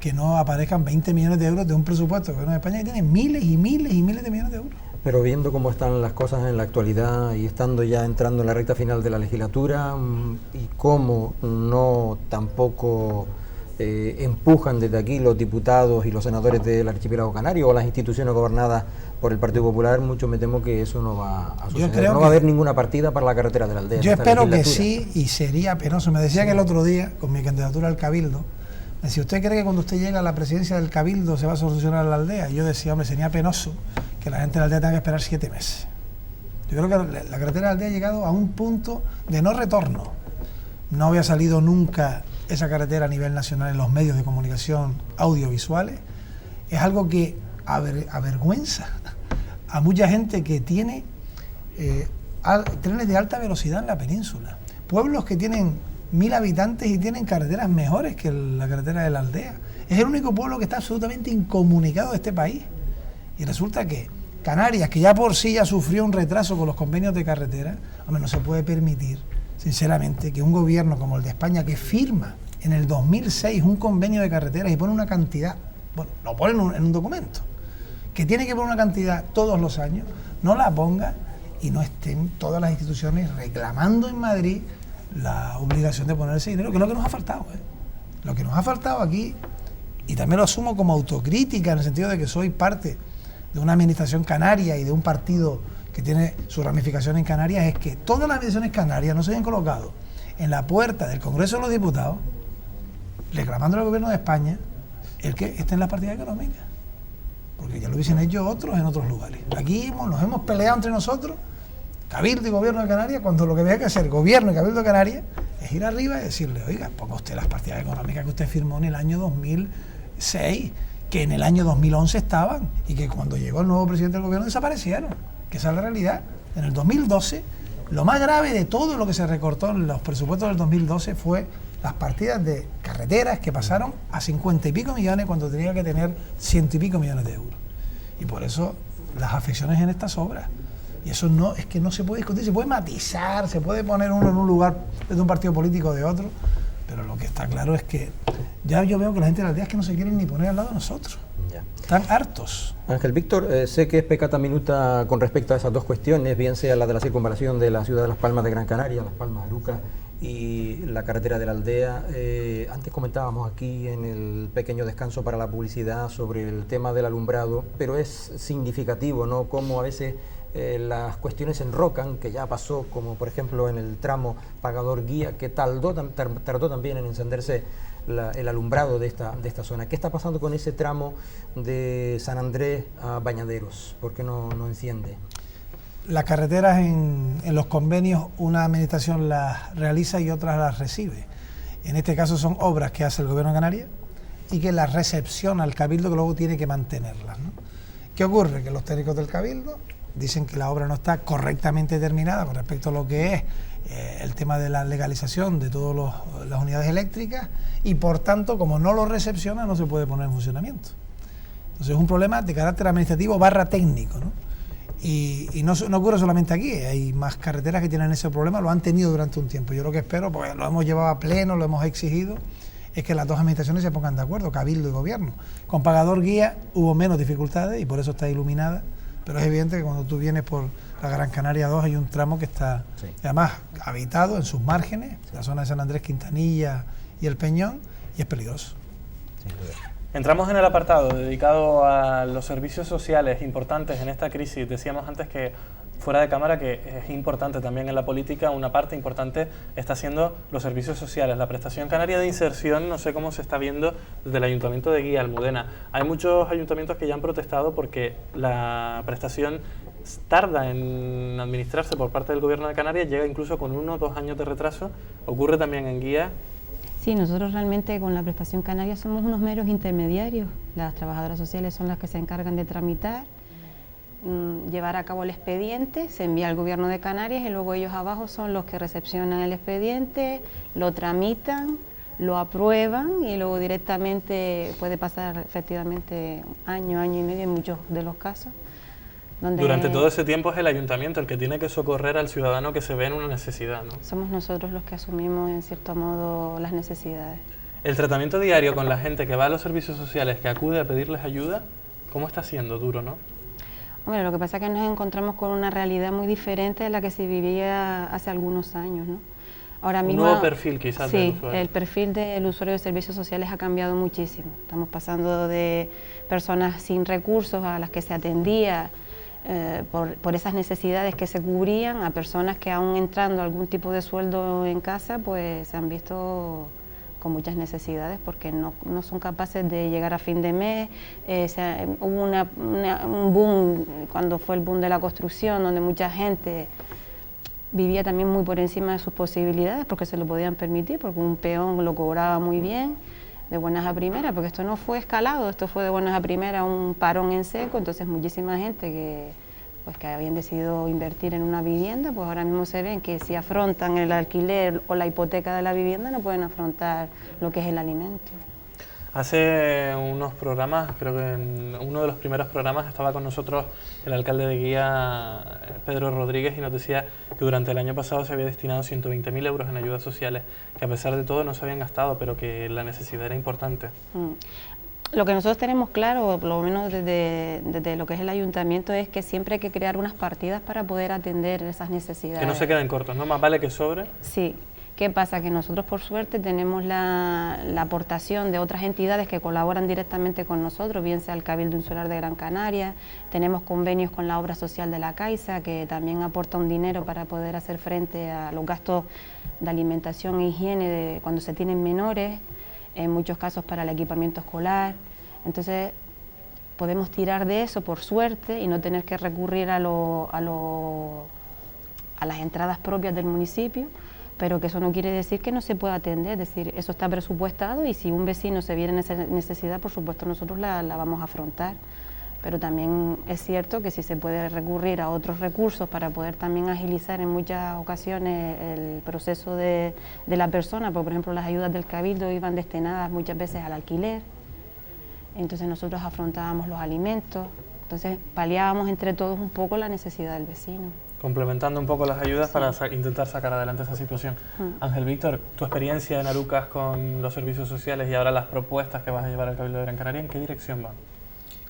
que no aparezcan 20 millones de euros de un presupuesto del gobierno de España que tiene miles y miles y miles de millones de euros. Pero viendo cómo están las cosas en la actualidad y estando ya entrando en la recta final de la legislatura, y cómo no tampoco empujan desde aquí los diputados y los senadores del archipiélago canario o las instituciones gobernadas por el Partido Popular, mucho me temo que eso no va a suceder. No va a haber ninguna partida para la carretera de la aldea. Yo espero que sí, y sería penoso. Me decían el otro día, con mi candidatura al Cabildo, me decía, ¿usted cree que cuando usted llega a la presidencia del Cabildo se va a solucionar la aldea? Y yo decía, hombre, sería penoso que la gente de la aldea tenga que esperar 7 meses. Yo creo que la carretera de la aldea ha llegado a un punto de no retorno. No había salido nunca esa carretera a nivel nacional en los medios de comunicación audiovisuales. Es algo que avergüenza a mucha gente que tiene trenes de alta velocidad en la península. Pueblos que tienen 1000 habitantes y tienen carreteras mejores que la carretera de la aldea. Es el único pueblo que está absolutamente incomunicado de este país. Y resulta que Canarias, que ya por sí ya sufrió un retraso con los convenios de carretera, hombre, no se puede permitir, sinceramente, que un gobierno como el de España, que firma en el 2006 un convenio de carreteras y pone una cantidad, bueno, lo pone en un documento, que tiene que poner una cantidad todos los años, no la ponga y no estén todas las instituciones reclamando en Madrid la obligación de poner ese dinero, que es lo que nos ha faltado. Lo que nos ha faltado aquí, y también lo asumo como autocrítica, en el sentido de que soy parte de una administración canaria y de un partido que tiene su ramificación en Canarias, es que todas las administraciones canarias no se hayan colocado en la puerta del Congreso de los Diputados reclamando al gobierno de España el que esté en las partidas económicas, porque ya lo hubiesen hecho otros en otros lugares. Aquí nos hemos peleado entre nosotros, Cabildo y Gobierno de Canarias, cuando lo que había que hacer Gobierno y Cabildo de Canarias es ir arriba y decirle, oiga, ponga usted las partidas económicas que usted firmó en el año 2006, que en el año 2011 estaban, y que cuando llegó el nuevo presidente del gobierno desaparecieron, que esa es la realidad. En el 2012, lo más grave de todo lo que se recortó en los presupuestos del 2012 fue las partidas de carreteras, que pasaron a 50 y pico millones cuando tenía que tener 100 y pico millones de euros. Y por eso las afecciones en estas obras. Y eso no, es que no se puede discutir, se puede matizar, se puede poner uno en un lugar de un partido político o de otro, pero lo que está claro es que ya yo veo que la gente de la aldea es que no se quieren ni poner al lado de nosotros. Ya. Están hartos. Ángel Víctor, sé que es pecata minuta con respecto a esas dos cuestiones, bien sea la de la circunvalación de la ciudad de Las Palmas de Gran Canaria, Las Palmas de Arucas, y la carretera de la aldea. Antes comentábamos aquí en el pequeño descanso para la publicidad sobre el tema del alumbrado, pero es significativo, ¿no?, cómo a veces las cuestiones se enrocan, que ya pasó, como por ejemplo en el tramo Pagador Guía, que tardó también en encenderse el alumbrado de esta zona. ¿Qué está pasando con ese tramo de San Andrés a Bañaderos? ¿Por qué no enciende? Las carreteras en los convenios, una administración las realiza y otra las recibe. En este caso son obras que hace el Gobierno de Canarias y que las recepciona el Cabildo, que luego tiene que mantenerlas, ¿no? ¿Qué ocurre? Que los técnicos del Cabildo dicen que la obra no está correctamente terminada con respecto a lo que es el tema de la legalización de todas las unidades eléctricas, y por tanto, como no lo recepciona, no se puede poner en funcionamiento. Entonces es un problema de carácter administrativo / técnico, ¿no? Y no ocurre solamente aquí, hay más carreteras que tienen ese problema, lo han tenido durante un tiempo. Yo lo que espero, porque lo hemos llevado a pleno, lo hemos exigido, es que las dos administraciones se pongan de acuerdo, Cabildo y Gobierno. Con Pagador Guía hubo menos dificultades y por eso está iluminada, pero es evidente que cuando tú vienes por la Gran Canaria 2 hay un tramo que está, sí, además habitado en sus márgenes, la zona de San Andrés, Quintanilla y El Peñón, y es peligroso. Sí. Entramos en el apartado dedicado a los servicios sociales importantes en esta crisis. Decíamos antes que fuera de cámara que es importante también en la política, una parte importante está siendo los servicios sociales. La prestación canaria de inserción, no sé cómo se está viendo desde el Ayuntamiento de Guía, Almudena. Hay muchos ayuntamientos que ya han protestado porque la prestación tarda en administrarse por parte del Gobierno de Canarias, llega incluso con 1 o 2 años de retraso. ¿Ocurre también en Guía? Sí, nosotros realmente con la prestación canaria somos unos meros intermediarios. Las trabajadoras sociales son las que se encargan de tramitar, llevar a cabo el expediente, se envía al Gobierno de Canarias y luego ellos abajo son los que recepcionan el expediente, lo tramitan, lo aprueban y luego directamente puede pasar efectivamente año y medio en muchos de los casos. Durante todo ese tiempo es el ayuntamiento el que tiene que socorrer al ciudadano que se ve en una necesidad, ¿no? Somos nosotros los que asumimos en cierto modo las necesidades. El tratamiento diario con la gente que va a los servicios sociales, que acude a pedirles ayuda, ¿cómo está siendo? Duro, ¿no? Hombre, lo que pasa es que nos encontramos con una realidad muy diferente de la que se vivía hace algunos años, ¿no? Ahora mismo, un nuevo perfil quizás del usuario. Sí, el perfil del usuario de servicios sociales ha cambiado muchísimo. Estamos pasando de personas sin recursos a las que se atendía por esas necesidades que se cubrían, a personas que aún entrando algún tipo de sueldo en casa, pues se han visto con muchas necesidades porque no son capaces de llegar a fin de mes. Hubo un boom cuando fue el boom de la construcción, donde mucha gente vivía también muy por encima de sus posibilidades porque se lo podían permitir, porque un peón lo cobraba muy bien, de buenas a primeras, porque esto no fue escalado, esto fue de buenas a primeras, un parón en seco. Entonces muchísima gente que habían decidido invertir en una vivienda, pues ahora mismo se ven que si afrontan el alquiler o la hipoteca de la vivienda no pueden afrontar lo que es el alimento. Hace unos programas, creo que en uno de los primeros programas estaba con nosotros el alcalde de Guía, Pedro Rodríguez, y nos decía que durante el año pasado se había destinado 120.000 euros en ayudas sociales, que a pesar de todo no se habían gastado, pero que la necesidad era importante. Lo que nosotros tenemos claro, por lo menos desde lo que es el ayuntamiento, es que siempre hay que crear unas partidas para poder atender esas necesidades. Que no se queden cortos, ¿no? Más vale que sobre. Sí. ¿Qué pasa? Que nosotros, por suerte, tenemos la aportación de otras entidades que colaboran directamente con nosotros, bien sea el Cabildo Insular de Gran Canaria, tenemos convenios con la Obra Social de la Caixa, que también aporta un dinero para poder hacer frente a los gastos de alimentación e higiene cuando se tienen menores, en muchos casos para el equipamiento escolar. Entonces, podemos tirar de eso, por suerte, y no tener que recurrir a las entradas propias del municipio, pero que eso no quiere decir que no se pueda atender, es decir, eso está presupuestado y si un vecino se viera en esa necesidad, por supuesto nosotros la vamos a afrontar, pero también es cierto que si se puede recurrir a otros recursos para poder también agilizar en muchas ocasiones el proceso de la persona, porque por ejemplo las ayudas del Cabildo iban destinadas muchas veces al alquiler, entonces nosotros afrontábamos los alimentos, entonces paliábamos entre todos un poco la necesidad del vecino. Complementando un poco las ayudas para intentar sacar adelante esa situación. Ángel Víctor, tu experiencia en Arucas con los servicios sociales y ahora las propuestas que vas a llevar al Cabildo de Gran Canaria, ¿en qué dirección van?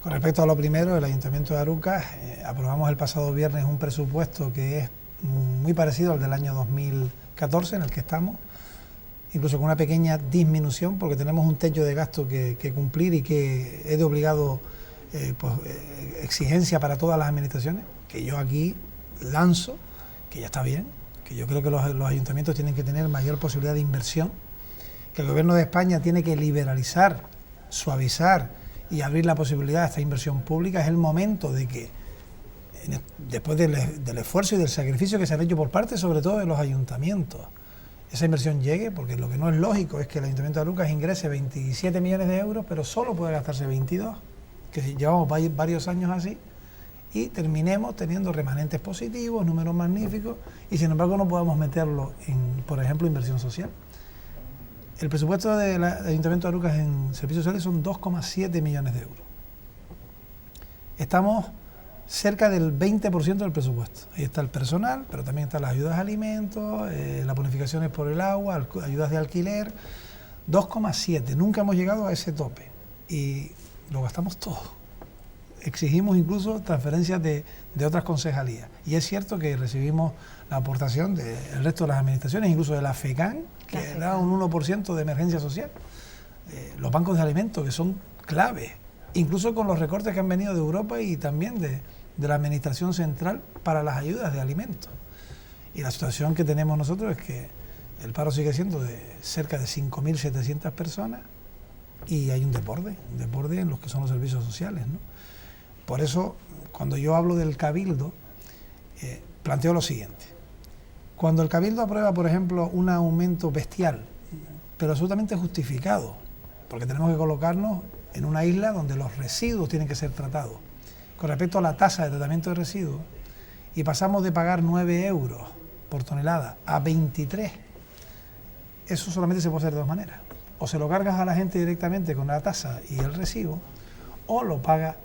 Con respecto a lo primero, el Ayuntamiento de Arucas aprobamos el pasado viernes un presupuesto que es muy parecido al del año 2014 en el que estamos, incluso con una pequeña disminución porque tenemos un techo de gasto que cumplir y que es de obligado exigencia para todas las administraciones, que yo aquí lanzo, que ya está bien, que yo creo que los ayuntamientos tienen que tener mayor posibilidad de inversión, que el Gobierno de España tiene que liberalizar, suavizar y abrir la posibilidad de esta inversión pública. Es el momento de que, después del esfuerzo y del sacrificio que se han hecho por parte, sobre todo de los ayuntamientos, esa inversión llegue, porque lo que no es lógico es que el Ayuntamiento de Arucas ingrese 27 millones de euros, pero solo puede gastarse 22, que llevamos varios años así, y terminemos teniendo remanentes positivos, números magníficos, y sin embargo no podemos meterlo en, por ejemplo, inversión social. El presupuesto del Ayuntamiento de Arucas en servicios sociales son 2,7 millones de euros. Estamos cerca del 20% del presupuesto. Ahí está el personal, pero también están las ayudas a alimentos, las bonificaciones por el agua, ayudas de alquiler. 2,7, nunca hemos llegado a ese tope y lo gastamos todo. Exigimos incluso transferencias de otras concejalías. Y es cierto que recibimos la aportación del resto de las administraciones, incluso de la FECAN, que da un 1% de emergencia social. Los bancos de alimentos, que son clave, incluso con los recortes que han venido de Europa y también de de la Administración Central para las ayudas de alimentos. Y la situación que tenemos nosotros es que el paro sigue siendo de cerca de 5.700 personas y hay un desborde en los que son los servicios sociales, ¿no? Por eso, cuando yo hablo del Cabildo, planteo lo siguiente. Cuando el Cabildo aprueba, por ejemplo, un aumento bestial, pero absolutamente justificado, porque tenemos que colocarnos en una isla donde los residuos tienen que ser tratados, con respecto a la tasa de tratamiento de residuos, y pasamos de pagar 9 euros por tonelada a 23, eso solamente se puede hacer de dos maneras. O se lo cargas a la gente directamente con la tasa y el recibo, o lo paga,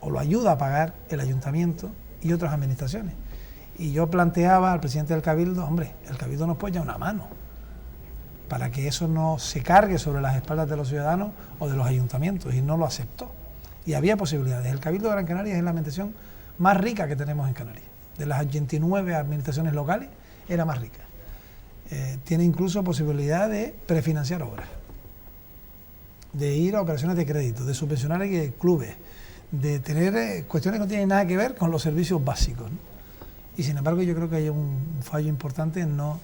o lo ayuda a pagar el ayuntamiento y otras administraciones. Y yo planteaba al presidente del Cabildo, hombre, el Cabildo nos puede echar una mano para que eso no se cargue sobre las espaldas de los ciudadanos o de los ayuntamientos, y no lo aceptó. Y había posibilidades. El Cabildo de Gran Canaria es la administración más rica que tenemos en Canarias. De las 89 administraciones locales, es la más rica. Tiene incluso posibilidad de prefinanciar obras, de ir a operaciones de crédito, de subvencionar clubes, de tener cuestiones que no tienen nada que ver con los servicios básicos, ¿no? Y sin embargo yo creo que hay un fallo importante en no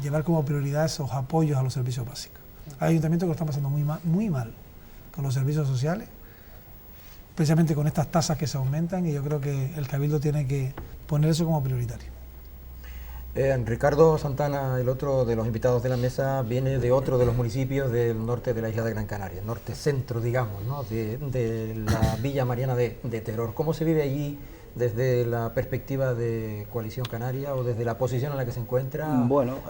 llevar como prioridad esos apoyos a los servicios básicos. Hay ayuntamientos que lo están pasando muy mal con los servicios sociales, precisamente con estas tasas que se aumentan, y yo creo que el Cabildo tiene que poner eso como prioritario. Ricardo Santana, el otro de los invitados de la mesa, viene de otro de los municipios del norte de la isla de Gran Canaria, norte centro, digamos, ¿no? de la Villa Mariana de Teror. ¿Cómo se vive allí desde la perspectiva de Coalición Canaria o desde la posición en la que se encuentra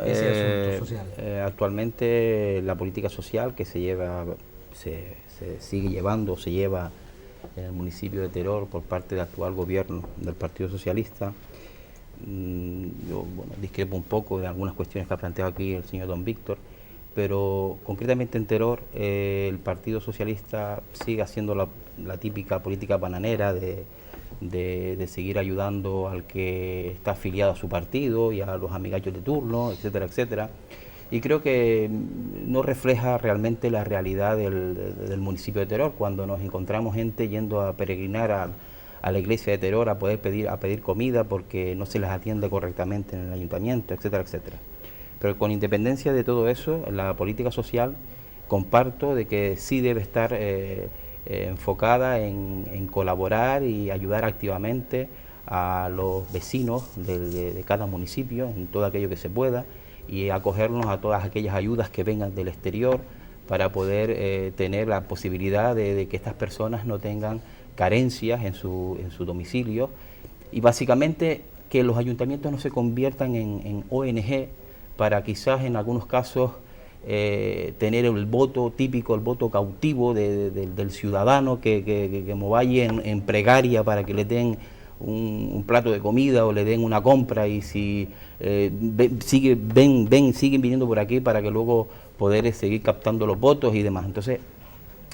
ese asunto social? Actualmente la política social que se lleva, se sigue llevando, se lleva en el municipio de Teror por parte del actual gobierno del Partido Socialista. Yo discrepo un poco de algunas cuestiones que ha planteado aquí el señor don Víctor, pero concretamente en Teror el Partido Socialista sigue haciendo la típica política bananera de seguir ayudando al que está afiliado a su partido y a los amigachos de turno, etcétera, etcétera. Y creo que no refleja realmente la realidad del municipio de Teror, cuando nos encontramos gente yendo a peregrinar a la iglesia de Teror a pedir comida porque no se les atiende correctamente en el ayuntamiento, etcétera, etcétera. Pero con independencia de todo eso, la política social comparto de que sí debe estar enfocada en colaborar y ayudar activamente a los vecinos de cada municipio en todo aquello que se pueda, y acogernos a todas aquellas ayudas que vengan del exterior para poder tener la posibilidad de que estas personas no tengan carencias en su domicilio, y básicamente que los ayuntamientos no se conviertan en ONG para quizás en algunos casos tener el voto típico, el voto cautivo del ciudadano que como vaya en pregaria para que le den un plato de comida o le den una compra, y si siguen viniendo por aquí para que luego poder seguir captando los votos y demás. Entonces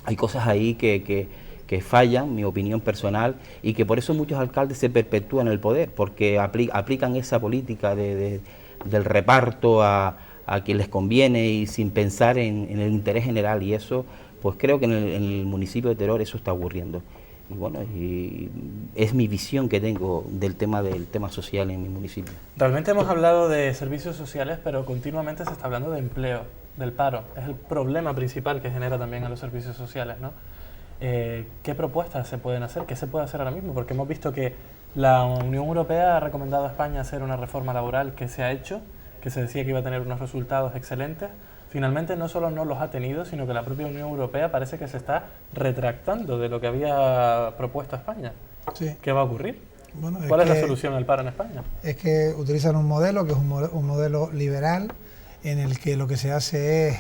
hay cosas ahí que fallan, mi opinión personal, y que por eso muchos alcaldes se perpetúan en el poder, porque aplican esa política del reparto a quien les conviene y sin pensar en el interés general, y eso pues creo que en el municipio de Teror eso está ocurriendo. Y bueno, y es mi visión que tengo del tema social en mi municipio. Realmente hemos hablado de servicios sociales, pero continuamente se está hablando de empleo, del paro. Es el problema principal que genera también a los servicios sociales, ¿no? ¿Qué propuestas se pueden hacer? ¿Qué se puede hacer ahora mismo? Porque hemos visto que la Unión Europea ha recomendado a España hacer una reforma laboral que se ha hecho, que se decía que iba a tener unos resultados excelentes. Finalmente no solo no los ha tenido, sino que la propia Unión Europea parece que se está retractando de lo que había propuesto España. Sí. ¿Qué va a ocurrir? Bueno, ¿Cuál es la solución al paro en España? Es que utilizan un modelo que es un modelo liberal, en el que lo que se hace es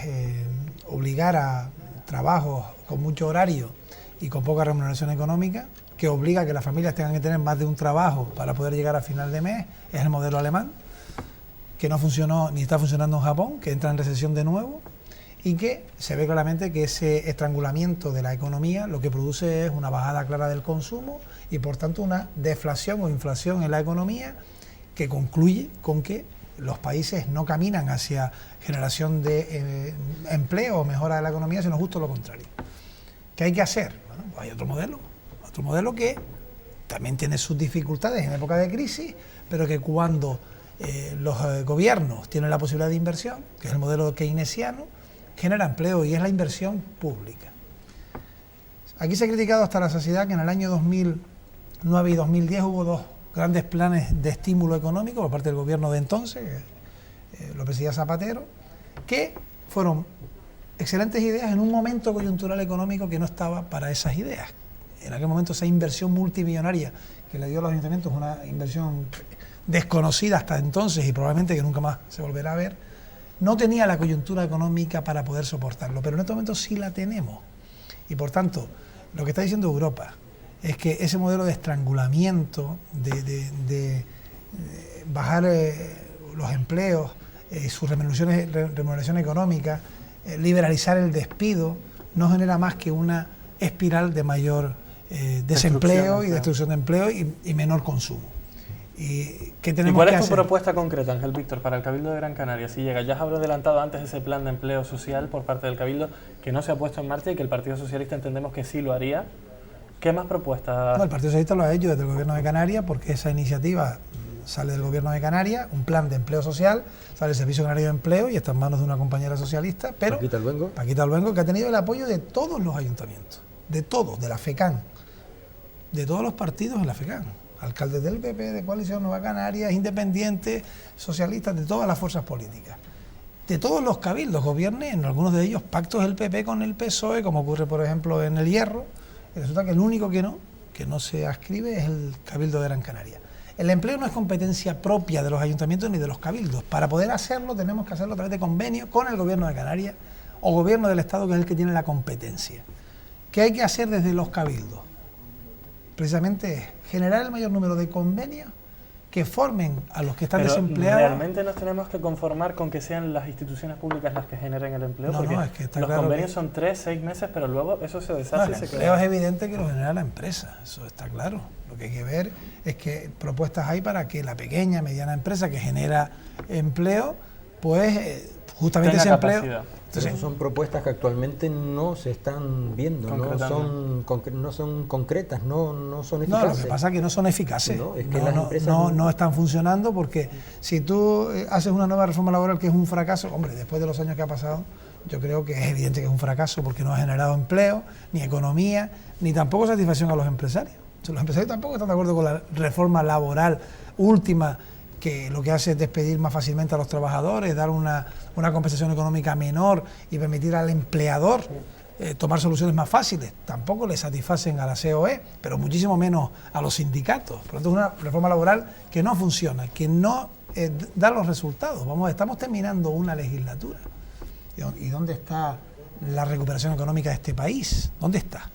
obligar a trabajos con mucho horario y con poca remuneración económica, que obliga a que las familias tengan que tener más de un trabajo para poder llegar a final de mes. Es el modelo alemán, que no funcionó ni está funcionando en Japón, que entra en recesión de nuevo, y que se ve claramente que ese estrangulamiento de la economía lo que produce es una bajada clara del consumo y por tanto una deflación o inflación en la economía, que concluye con que los países no caminan hacia generación de empleo o mejora de la economía, sino justo lo contrario. ¿Qué hay que hacer? Bueno, pues hay otro modelo que también tiene sus dificultades en época de crisis, pero que cuando los gobiernos tienen la posibilidad de inversión, que es el modelo keynesiano, genera empleo y es la inversión pública. Aquí se ha criticado hasta la saciedad que en el año 2009 y 2010 hubo dos grandes planes de estímulo económico por parte del gobierno de entonces, que lo presidía Zapatero, que fueron excelentes ideas en un momento coyuntural económico que no estaba para esas ideas. En aquel momento esa inversión multimillonaria que le dio a los ayuntamientos, una inversión desconocida hasta entonces y probablemente que nunca más se volverá a ver, no tenía la coyuntura económica para poder soportarlo, pero en este momento sí la tenemos. Y por tanto, lo que está diciendo Europa es que ese modelo de estrangulamiento, de bajar los empleos, su remuneración económica, liberalizar el despido, no genera más que una espiral de mayor desempleo y destrucción de empleo y menor consumo. ¿Y cuál es tu propuesta concreta, Ángel Víctor, para el Cabildo de Gran Canaria? Si llega, ya has adelantado antes ese plan de empleo social por parte del Cabildo que no se ha puesto en marcha y que el Partido Socialista entendemos que sí lo haría. ¿Qué más propuestas? No, el Partido Socialista lo ha hecho desde el Gobierno de Canarias porque esa iniciativa sale del Gobierno de Canarias, un plan de empleo social, sale el Servicio Canario de Empleo y está en manos de una compañera socialista, pero Paquita Luengo, que ha tenido el apoyo de todos los ayuntamientos, de todos, de la FECAN, de todos los partidos de la FECAN, alcaldes del PP, de Coalición Nueva Canarias, independientes, socialistas, de todas las fuerzas políticas. De todos los cabildos, gobiernen, en algunos de ellos pactos del PP con el PSOE, como ocurre por ejemplo en El Hierro, y resulta que el único que no se adscribe es el Cabildo de Gran Canaria. El empleo no es competencia propia de los ayuntamientos ni de los cabildos. Para poder hacerlo tenemos que hacerlo a través de convenio con el Gobierno de Canarias o Gobierno del Estado, que es el que tiene la competencia. ¿Qué hay que hacer desde los cabildos? Precisamente es generar el mayor número de convenios que formen a los que están desempleados. ¿Realmente nos tenemos que conformar con que sean las instituciones públicas las que generen el empleo? No, porque no, es que está los claro convenios que son 3-6 meses, pero luego eso se deshace y se queda. El empleo es evidente que lo genera la empresa, eso está claro. Lo que hay que ver es qué propuestas hay para que la pequeña, mediana empresa que genera empleo, pues justamente ese empleo... Entonces, son propuestas que actualmente no se están viendo, no son concretas, no son eficaces. No, lo que pasa es que no son eficaces, no, es que las empresas no están funcionando, porque si tú haces una nueva reforma laboral que es un fracaso, hombre, después de los años que ha pasado, yo creo que es evidente que es un fracaso porque no ha generado empleo, ni economía, ni tampoco satisfacción a los empresarios. Los empresarios tampoco están de acuerdo con la reforma laboral última, que lo que hace es despedir más fácilmente a los trabajadores, dar una compensación económica menor y permitir al empleador tomar soluciones más fáciles. Tampoco le satisfacen a la COE, pero muchísimo menos a los sindicatos. Por lo tanto, es una reforma laboral que no funciona, que no da los resultados. Estamos terminando una legislatura. ¿Y dónde está la recuperación económica de este país? ¿Dónde está?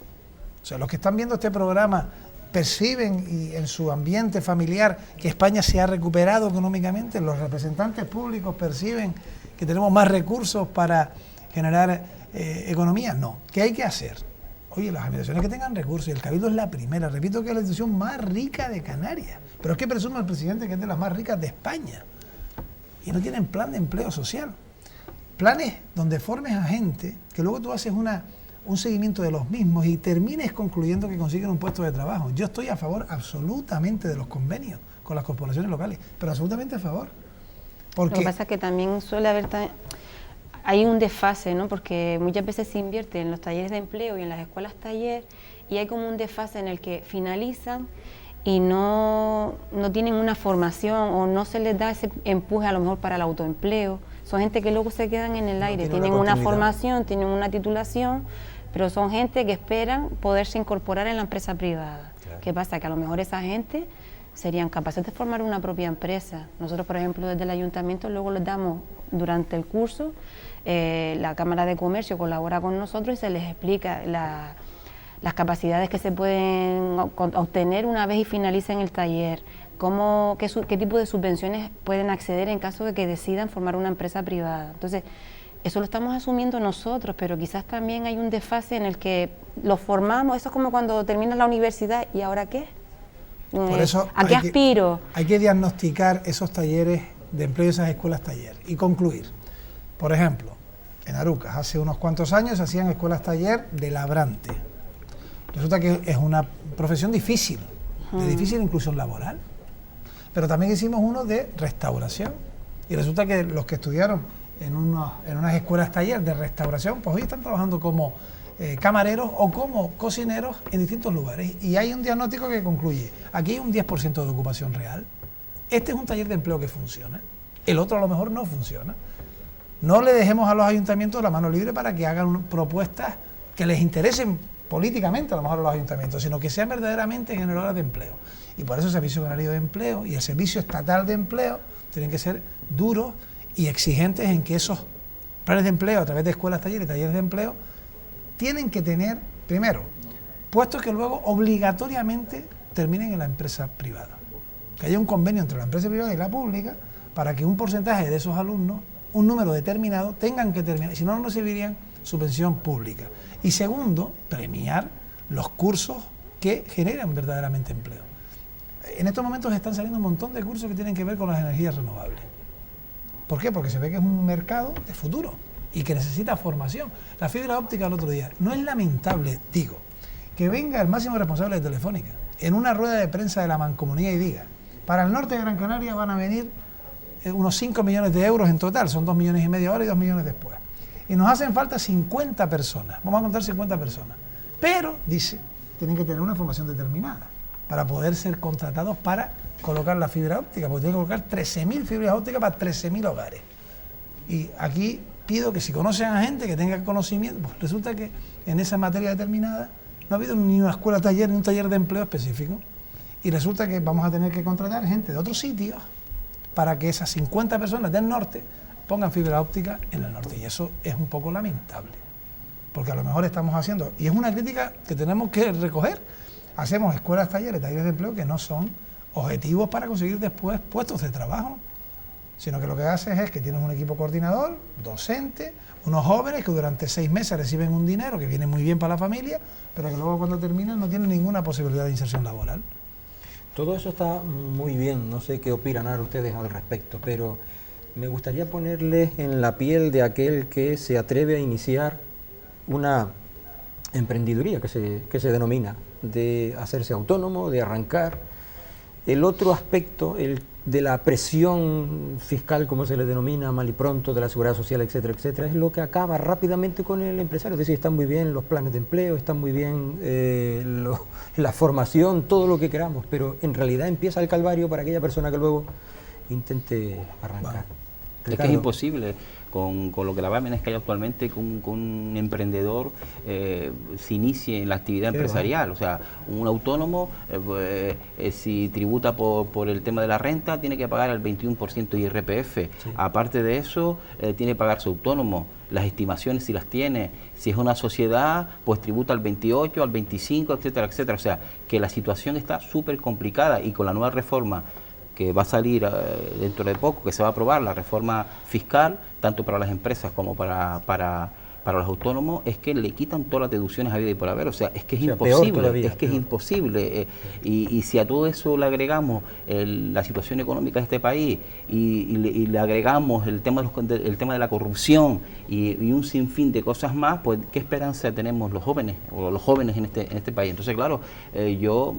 O sea, los que están viendo este programa perciben y en su ambiente familiar que España se ha recuperado económicamente, los representantes públicos perciben que tenemos más recursos para generar economía. No. ¿Qué hay que hacer? Oye, las administraciones que tengan recursos, y el Cabildo es la primera, repito que es la institución más rica de Canarias, pero es que presume el presidente que es de las más ricas de España y no tienen plan de empleo social. Planes donde formes a gente que luego tú haces un seguimiento de los mismos y termines concluyendo que consiguen un puesto de trabajo. Yo estoy a favor absolutamente de los convenios con las corporaciones locales, pero absolutamente a favor. Porque lo que pasa es que también suele haber... Hay un desfase, ¿no? Porque muchas veces se invierte en los talleres de empleo y en las escuelas taller y hay como un desfase en el que finalizan y no tienen una formación o no se les da ese empuje a lo mejor para el autoempleo. Son gente que luego se quedan en el aire, tienen una formación, tienen una titulación, pero son gente que esperan poderse incorporar en la empresa privada. Claro. ¿Qué pasa? Que a lo mejor esa gente serían capaces de formar una propia empresa. Nosotros, por ejemplo, desde el ayuntamiento luego les damos durante el curso, la Cámara de Comercio colabora con nosotros y se les explica las capacidades que se pueden obtener una vez y finalicen el taller, qué tipo de subvenciones pueden acceder en caso de que decidan formar una empresa privada. Entonces, eso lo estamos asumiendo nosotros, pero quizás también hay un desfase en el que los formamos. Eso es como cuando terminas la universidad, ¿y ahora qué? Por eso ¿A qué aspiro? Hay que diagnosticar esos talleres de empleo y esas escuelas taller y concluir. Por ejemplo, en Arucas, hace unos cuantos años se hacían escuelas taller de labrante. Resulta que es una profesión difícil, de difícil inclusión laboral. Pero también hicimos uno de restauración. Y resulta que los que estudiaron en unas escuelas taller de restauración, pues hoy están trabajando como camareros o como cocineros en distintos lugares. Y hay un diagnóstico que concluye, aquí hay un 10% de ocupación real. Este es un taller de empleo que funciona, el otro a lo mejor no funciona. No le dejemos a los ayuntamientos la mano libre para que hagan propuestas que les interesen políticamente a lo mejor a los ayuntamientos, sino que sean verdaderamente generadoras de empleo. Y por eso el Servicio Canario de Empleo y el Servicio Estatal de Empleo tienen que ser duros y exigentes en que esos planes de empleo a través de escuelas, talleres de empleo tienen que tener, primero, puestos que luego obligatoriamente terminen en la empresa privada. Que haya un convenio entre la empresa privada y la pública para que un porcentaje de esos alumnos, un número determinado, tengan que terminar, si no, no recibirían subvención pública. Y segundo, premiar los cursos que generan verdaderamente empleo. En estos momentos están saliendo un montón de cursos que tienen que ver con las energías renovables. ¿Por qué? Porque se ve que es un mercado de futuro y que necesita formación. La fibra óptica el otro día, no es lamentable, digo, que venga el máximo responsable de Telefónica en una rueda de prensa de la Mancomunidad y diga, para el norte de Gran Canaria van a venir unos 5 millones de euros en total, son 2,5 millones ahora y 2 millones después. Y nos hacen falta 50 personas, vamos a contar 50 personas. Pero, dice, tienen que tener una formación determinada para poder ser contratados para colocar la fibra óptica, porque tienen que colocar 13.000 fibras ópticas para 13.000 hogares. Y aquí pido que si conocen a gente que tenga conocimiento, pues resulta que en esa materia determinada no ha habido ni una escuela taller ni un taller de empleo específico. Y resulta que vamos a tener que contratar gente de otros sitios para que esas 50 personas del norte pongan fibra óptica en el norte. Y eso es un poco lamentable, porque a lo mejor estamos haciendo, y es una crítica que tenemos que recoger, hacemos escuelas, talleres de empleo que no son objetivos para conseguir después puestos de trabajo, sino que lo que haces es que tienes un equipo coordinador, docente, unos jóvenes que durante 6 meses reciben un dinero que viene muy bien para la familia, pero que luego cuando terminan no tienen ninguna posibilidad de inserción laboral. Todo eso está muy bien, no sé qué opinan ahora ustedes al respecto, pero me gustaría ponerles en la piel de aquel que se atreve a iniciar una emprendiduría que se denomina, de hacerse autónomo, de arrancar. El otro aspecto, el de la presión fiscal, como se le denomina mal y pronto, de la seguridad social, etcétera, etcétera, es lo que acaba rápidamente con el empresario. Es decir, están muy bien los planes de empleo, están muy bien la formación, todo lo que queramos, pero en realidad empieza el calvario para aquella persona que luego intente arrancar. Es que es imposible con lo que la VAMENES que hay actualmente, con un emprendedor se inicie en la actividad empresarial. O sea, un autónomo, si tributa por el tema de la renta, tiene que pagar el 21% de IRPF. Sí. Aparte de eso, tiene que pagar su autónomo. Las estimaciones, si las tiene, si es una sociedad, pues tributa al 28, al 25, etcétera, etcétera. O sea, que la situación está súper complicada, y con la nueva reforma que va a salir dentro de poco, que se va a aprobar, la reforma fiscal, tanto para las empresas como para los autónomos, es que le quitan todas las deducciones a vida y por haber. O sea, es que es imposible, es imposible. Y si a todo eso le agregamos la situación económica de este país y le agregamos el tema de la corrupción y un sinfín de cosas más, pues ¿qué esperanza tenemos los jóvenes en este país? Entonces, claro, yo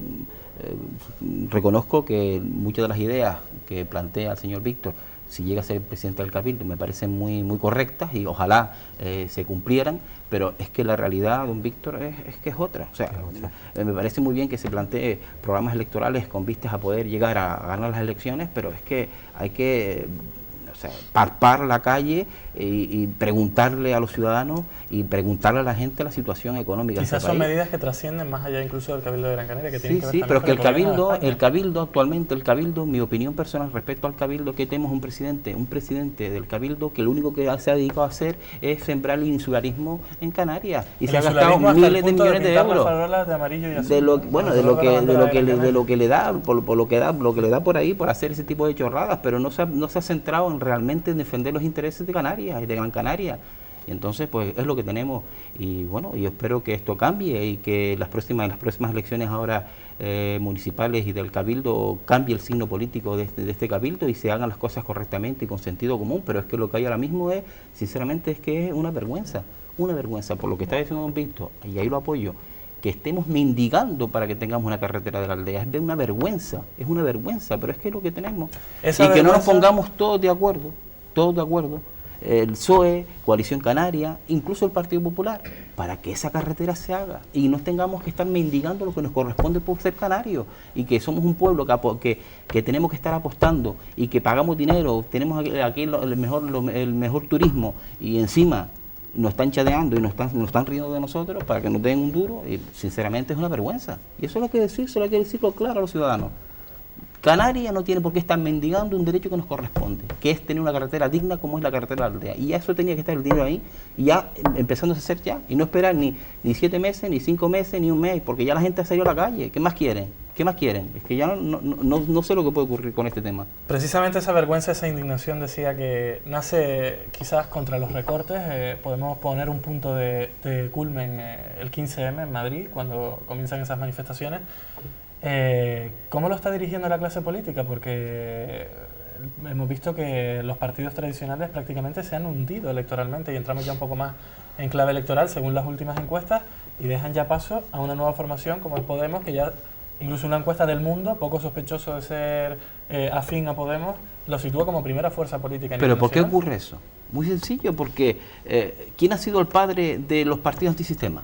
reconozco que muchas de las ideas que plantea el señor Víctor, si llega a ser presidente del Cabildo, me parecen muy correctas y ojalá se cumplieran, pero es que la realidad, don Víctor, es que es otra. O sea, me parece muy bien que se plantee programas electorales con vistas a poder llegar a ganar las elecciones, pero es que hay que parpar la calle y preguntarle a los ciudadanos y preguntarle a la gente la situación económica. Quizás son medidas que trascienden más allá incluso del Cabildo de Gran Canaria, que tienen que ver sí, pero es que el Cabildo actualmente, mi opinión personal respecto al Cabildo, que tenemos un presidente del Cabildo que lo único que se ha dedicado a hacer es sembrar el insularismo en Canarias y se ha gastado miles de millones de euros de lo que le da por ahí por hacer ese tipo de chorradas, pero no se ha centrado en realmente en defender los intereses de Canarias y de Gran Canaria. Y entonces, pues es lo que tenemos. Y bueno, yo espero que esto cambie y que las próximas elecciones ahora municipales y del Cabildo cambie el signo político de este Cabildo y se hagan las cosas correctamente y con sentido común. Pero es que lo que hay ahora mismo sinceramente, es que es una vergüenza por lo que está diciendo don Víctor, y ahí lo apoyo. que estemos mendigando para que tengamos una carretera de la aldea. Es una vergüenza, pero es que es lo que tenemos. Esa y que no nos vergüenza... pongamos todos de acuerdo, el PSOE, Coalición Canaria, incluso el Partido Popular, para que esa carretera se haga y no tengamos que estar mendigando lo que nos corresponde por ser canarios, y que somos un pueblo que tenemos que estar apostando y que pagamos dinero, tenemos aquí el mejor turismo, y encima nos están chadeando y nos están riendo de nosotros para que nos den un duro, y sinceramente es una vergüenza. Y eso es lo que hay que decirlo claro a los ciudadanos. Canarias no tiene por qué estar mendigando un derecho que nos corresponde, que es tener una carretera digna como es la carretera de la aldea. Y ya eso tenía que estar el dinero ahí, y ya empezándose a hacer ya, y no esperar ni 7 meses, ni 5 meses, ni un mes, porque ya la gente ha salido a la calle. ¿Qué más quieren? Es que ya no sé lo que puede ocurrir con este tema. Precisamente esa vergüenza, esa indignación decía que nace quizás contra los recortes. Podemos poner un punto de culmen el 15M en Madrid, cuando comienzan esas manifestaciones. ¿Cómo lo está dirigiendo la clase política? Porque hemos visto que los partidos tradicionales prácticamente se han hundido electoralmente, y entramos ya un poco más en clave electoral según las últimas encuestas, y dejan ya paso a una nueva formación como es Podemos, que ya incluso una encuesta del Mundo, poco sospechoso de ser afín a Podemos, lo sitúa como primera fuerza política. ¿Pero por qué ocurre eso? Muy sencillo, porque ¿quién ha sido el padre de los partidos antisistema?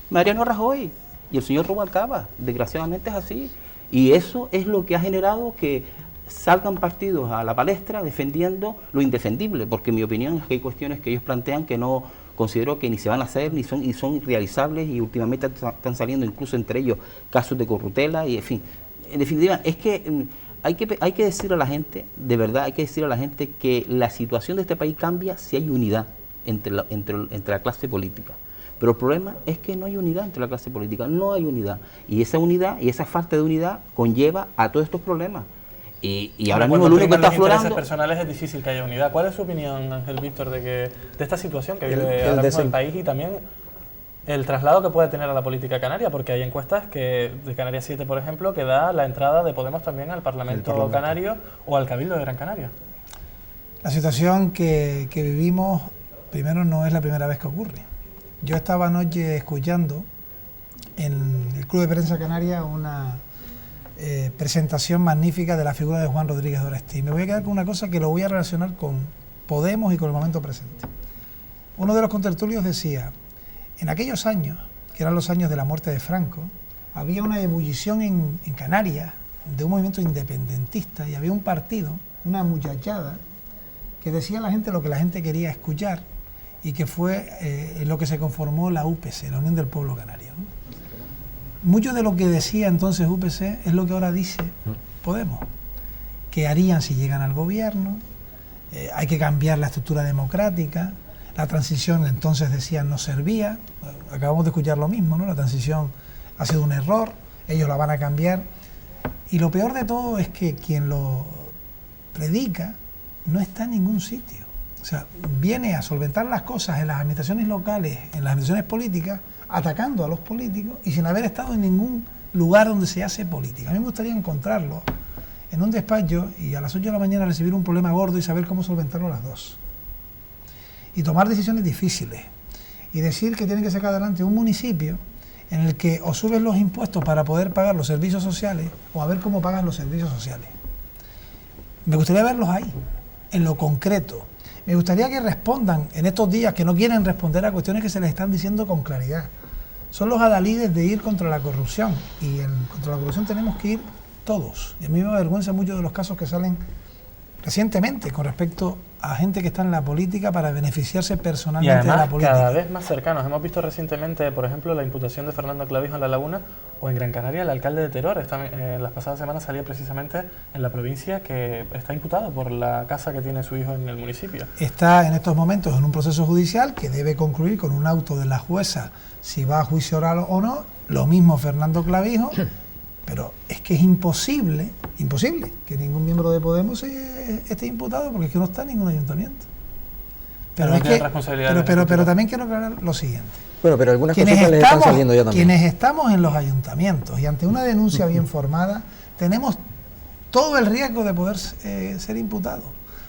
Mariano Rajoy y el señor Rubalcaba. Desgraciadamente es así, y eso es lo que ha generado que salgan partidos a la palestra defendiendo lo indefendible, porque mi opinión es que hay cuestiones que ellos plantean que no considero que ni se van a hacer ni son irrealizables, y últimamente están saliendo incluso entre ellos casos de corruptela, y en definitiva es que hay que decirle a la gente, de verdad hay que decirle a la gente que la situación de este país cambia si hay unidad entre la clase política. Pero el problema es que no hay unidad entre la clase política, no hay unidad. Y esa unidad y esa falta de unidad conlleva a todos estos problemas. Y ahora mismo lo único que está aflorando... Cuando personales es difícil que haya unidad. ¿Cuál es su opinión, Ángel Víctor, de esta situación que vive ahora mismo el país, y también el traslado que puede tener a la política canaria? Porque hay encuestas de Canarias 7, por ejemplo, que da la entrada de Podemos también al Parlamento Canario o al Cabildo de Gran Canaria. La situación que vivimos, primero, no es la primera vez que ocurre. Yo estaba anoche escuchando en el Club de Prensa Canaria una presentación magnífica de la figura de Juan Rodríguez Doresti. Me voy a quedar con una cosa que lo voy a relacionar con Podemos y con el momento presente. Uno de los contertulios decía, en aquellos años, que eran los años de la muerte de Franco, había una ebullición en Canarias de un movimiento independentista, y había un partido, una muchachada, que decía a la gente lo que la gente quería escuchar, y que fue en lo que se conformó la UPC, la Unión del Pueblo Canario, ¿no? Mucho de lo que decía entonces UPC es lo que ahora dice Podemos, que harían si llegan al gobierno, hay que cambiar la estructura democrática, la transición entonces decían no servía, acabamos de escuchar lo mismo, ¿no? La transición ha sido un error, ellos la van a cambiar, y lo peor de todo es que quien lo predica no está en ningún sitio. O sea, viene a solventar las cosas en las administraciones locales, en las administraciones políticas, atacando a los políticos y sin haber estado en ningún lugar donde se hace política. A mí me gustaría encontrarlo en un despacho y a las 8 de la mañana recibir un problema gordo y saber cómo solventarlo a las 2. Y tomar decisiones difíciles. Y decir que tienen que sacar adelante un municipio en el que o suben los impuestos para poder pagar los servicios sociales, o a ver cómo pagan los servicios sociales. Me gustaría verlos ahí, en lo concreto. Me gustaría que respondan en estos días, que no quieren responder a cuestiones que se les están diciendo con claridad. Son los adalides de ir contra la corrupción, y contra la corrupción tenemos que ir todos. Y a mí me avergüenza mucho de los casos que salen recientemente con respecto a gente que está en la política para beneficiarse personalmente y además, de la política. Cada vez más cercanos. Hemos visto recientemente, por ejemplo, la imputación de Fernando Clavijo en La Laguna, o en Gran Canaria el alcalde de Teror. Las pasadas semanas salía precisamente en la provincia que está imputado por la casa que tiene su hijo en el municipio. Está en estos momentos en un proceso judicial que debe concluir con un auto de la jueza si va a juicio oral o no. Lo mismo Fernando Clavijo. Pero es que es imposible que ningún miembro de Podemos esté imputado, porque es que no está en ningún ayuntamiento. Pero también quiero aclarar lo siguiente. Bueno, pero algunas cosas les están saliendo ya también. Quienes estamos en los ayuntamientos y ante una denuncia bien formada, tenemos todo el riesgo de poder ser imputados.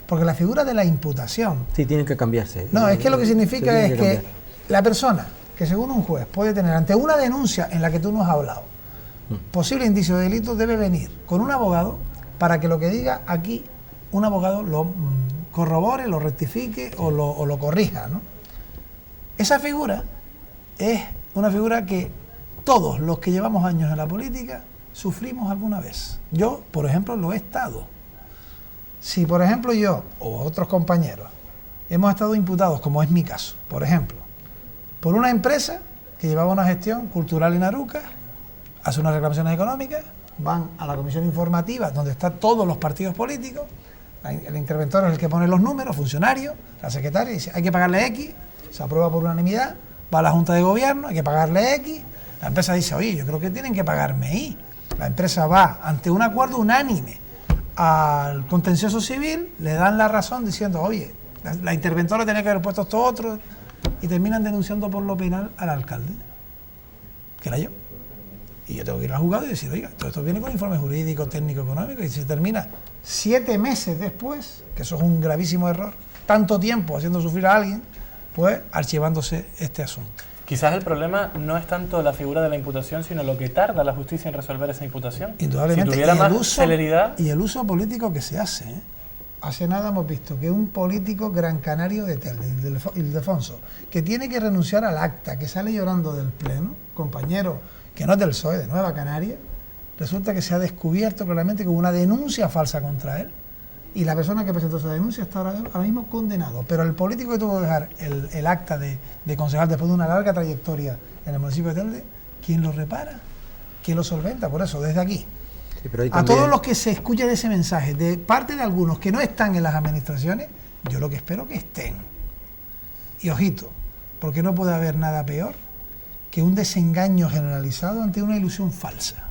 Porque la figura de la imputación... Sí, tienen que cambiarse. No, es que lo que significa es que la persona que según un juez puede tener ante una denuncia en la que tú no has hablado posible indicio de delito, debe venir con un abogado para que lo que diga aquí un abogado lo corrobore, lo rectifique o lo corrija, ¿no? Esa figura es una figura que todos los que llevamos años en la política sufrimos alguna vez. Yo, por ejemplo, lo he estado. Si, por ejemplo, yo o otros compañeros hemos estado imputados, como es mi caso, por ejemplo, por una empresa que llevaba una gestión cultural en Arucas, hace unas reclamaciones económicas, van a la comisión informativa donde están todos los partidos políticos, el interventor es el que pone los números, funcionario, la secretaria dice hay que pagarle X, se aprueba por unanimidad, va a la Junta de Gobierno, hay que pagarle X, la empresa dice, oye, yo creo que tienen que pagarme Y, la empresa va ante un acuerdo unánime al contencioso civil, le dan la razón diciendo, oye, la interventora tenía que haber puesto esto otro, y terminan denunciando por lo penal al alcalde, que era yo. Y yo tengo que ir al juzgado y decir, oiga, todo esto viene con informe jurídico, técnico, económico, y se termina 7 meses después, que eso es un gravísimo error, tanto tiempo haciendo sufrir a alguien, pues archivándose este asunto. Quizás el problema no es tanto la figura de la imputación, sino lo que tarda la justicia en resolver esa imputación. Indudablemente. Si tuviera más celeridad... Y el uso político que se hace, ¿eh? Hace nada hemos visto que un político gran canario de Telde, Ildefonso, que tiene que renunciar al acta, que sale llorando del pleno, compañero que no es del PSOE, de Nueva Canaria, resulta que se ha descubierto claramente que hubo una denuncia falsa contra él, y la persona que presentó esa denuncia está ahora mismo condenado. Pero el político que tuvo que dejar el acta de concejal después de una larga trayectoria en el municipio de Telde, ¿quién lo repara? ¿Quién lo solventa? Por eso, desde aquí, sí, pero a todos los que se escuchen ese mensaje, de parte de algunos que no están en las administraciones, yo lo que espero que estén. Y ojito, porque no puede haber nada peor que un desengaño generalizado ante una ilusión falsa.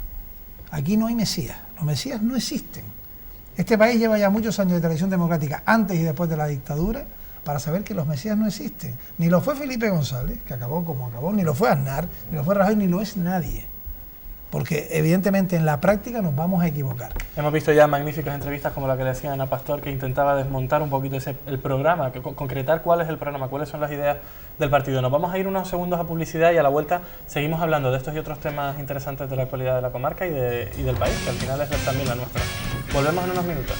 Aquí no hay mesías, los mesías no existen. Este país lleva ya muchos años de tradición democrática, antes y después de la dictadura, para saber que los mesías no existen. Ni lo fue Felipe González, que acabó como acabó, ni lo fue Aznar, ni lo fue Rajoy, ni lo es nadie. Porque evidentemente en la práctica nos vamos a equivocar. Hemos visto ya magníficas entrevistas como la que le hacía Ana Pastor, que intentaba desmontar un poquito el programa, concretar cuál es el programa, cuáles son las ideas del partido. Nos vamos a ir unos segundos a publicidad y a la vuelta seguimos hablando de estos y otros temas interesantes de la actualidad de la comarca y del país, que al final es también la nuestra. Volvemos en unos minutos.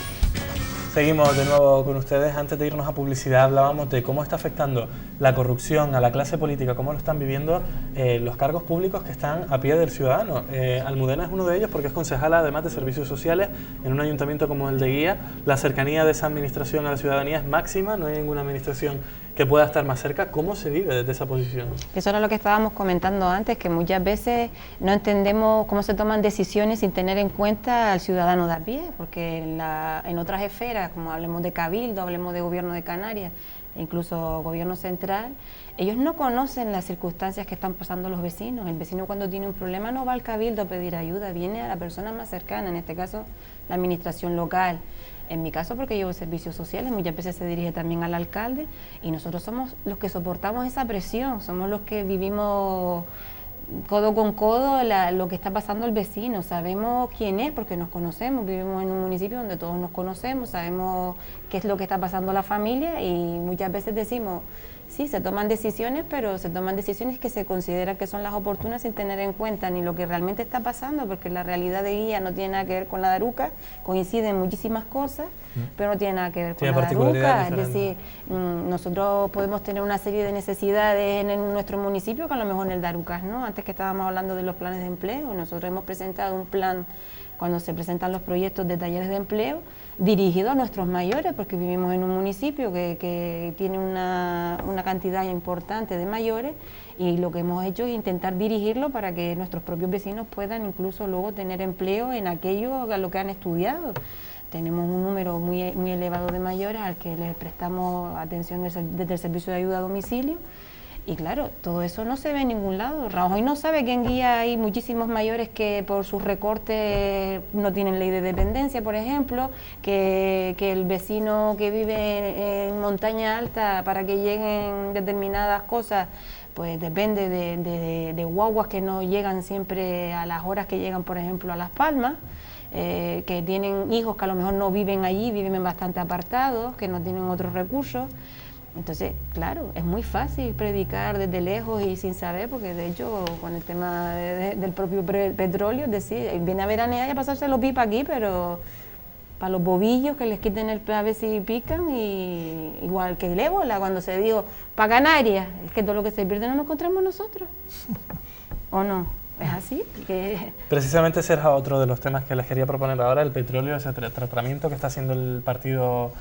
Seguimos de nuevo con ustedes. Antes de irnos a publicidad hablábamos de cómo está afectando la corrupción a la clase política, cómo lo están viviendo los cargos públicos que están a pie del ciudadano. Almudena es uno de ellos porque es concejala además de servicios sociales en un ayuntamiento como el de Guía. La cercanía de esa administración a la ciudadanía es máxima, no hay ninguna administración que pueda estar más cerca. ¿Cómo se vive desde esa posición? Eso era lo que estábamos comentando antes, que muchas veces no entendemos cómo se toman decisiones sin tener en cuenta al ciudadano de a pie, porque en otras esferas, como hablemos de Cabildo, hablemos de Gobierno de Canarias, incluso Gobierno Central, ellos no conocen las circunstancias que están pasando los vecinos. El vecino cuando tiene un problema no va al Cabildo a pedir ayuda, viene a la persona más cercana, en este caso la administración local. En mi caso, porque llevo servicios sociales, muchas veces se dirige también al alcalde y nosotros somos los que soportamos esa presión, somos los que vivimos codo con codo lo que está pasando el vecino, sabemos quién es porque nos conocemos, vivimos en un municipio donde todos nos conocemos, sabemos qué es lo que está pasando a la familia y muchas veces decimos, sí, se toman decisiones, pero se toman decisiones que se consideran que son las oportunas sin tener en cuenta ni lo que realmente está pasando, porque la realidad de Guía no tiene nada que ver con la de Arucas, coinciden muchísimas cosas, pero no tiene nada que ver con la de Arucas. Es decir, nosotros podemos tener una serie de necesidades en nuestro municipio que a lo mejor en el de Arucas, ¿no? Antes que estábamos hablando de los planes de empleo, nosotros hemos presentado un plan cuando se presentan los proyectos de talleres de empleo dirigido a nuestros mayores, porque vivimos en un municipio que tiene una cantidad importante de mayores y lo que hemos hecho es intentar dirigirlo para que nuestros propios vecinos puedan incluso luego tener empleo en aquello a lo que han estudiado. Tenemos un número muy elevado de mayores al que les prestamos atención desde el servicio de ayuda a domicilio. Y claro, todo eso no se ve en ningún lado. Rajoy no sabe que en Guía hay muchísimos mayores que por sus recortes no tienen ley de dependencia, por ejemplo, que el vecino que vive en montaña alta para que lleguen determinadas cosas, pues depende de guaguas que no llegan siempre a las horas que llegan, por ejemplo, a Las Palmas. Que tienen hijos que a lo mejor no viven allí, viven bastante apartados, que no tienen otros recursos. Entonces, claro, es muy fácil predicar desde lejos y sin saber, porque de hecho con el tema del propio petróleo, es decir, viene a veranear y a pasarse los pipa aquí, pero para los bobillos que les quiten el a ver si pican, y igual que el ébola, cuando se dijo para Canarias, es que todo lo que se pierde no nos encontramos nosotros, ¿o no? Es así. Precisamente ese era otro de los temas que les quería proponer ahora, el petróleo, ese tratamiento que está haciendo el Partido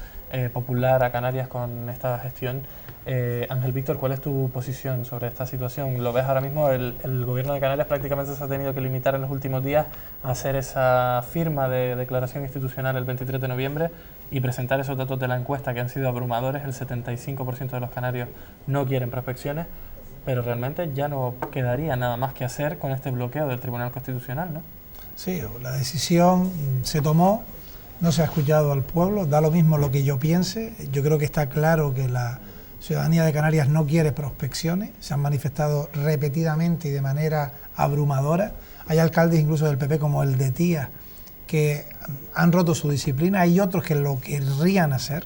Popular a Canarias con esta gestión. Ángel Víctor, ¿cuál es tu posición sobre esta situación? ¿Lo ves ahora mismo? El gobierno de Canarias prácticamente se ha tenido que limitar en los últimos días a hacer esa firma de declaración institucional el 23 de noviembre y presentar esos datos de la encuesta que han sido abrumadores. El 75% de los canarios no quieren prospecciones, pero realmente ya no quedaría nada más que hacer con este bloqueo del Tribunal Constitucional, ¿no? Sí, la decisión se tomó, no se ha escuchado al pueblo, da lo mismo lo que yo piense. Yo creo que está claro que la ciudadanía de Canarias no quiere prospecciones, se han manifestado repetidamente y de manera abrumadora. Hay alcaldes incluso del PP como el de Tía que han roto su disciplina, hay otros que lo querrían hacer,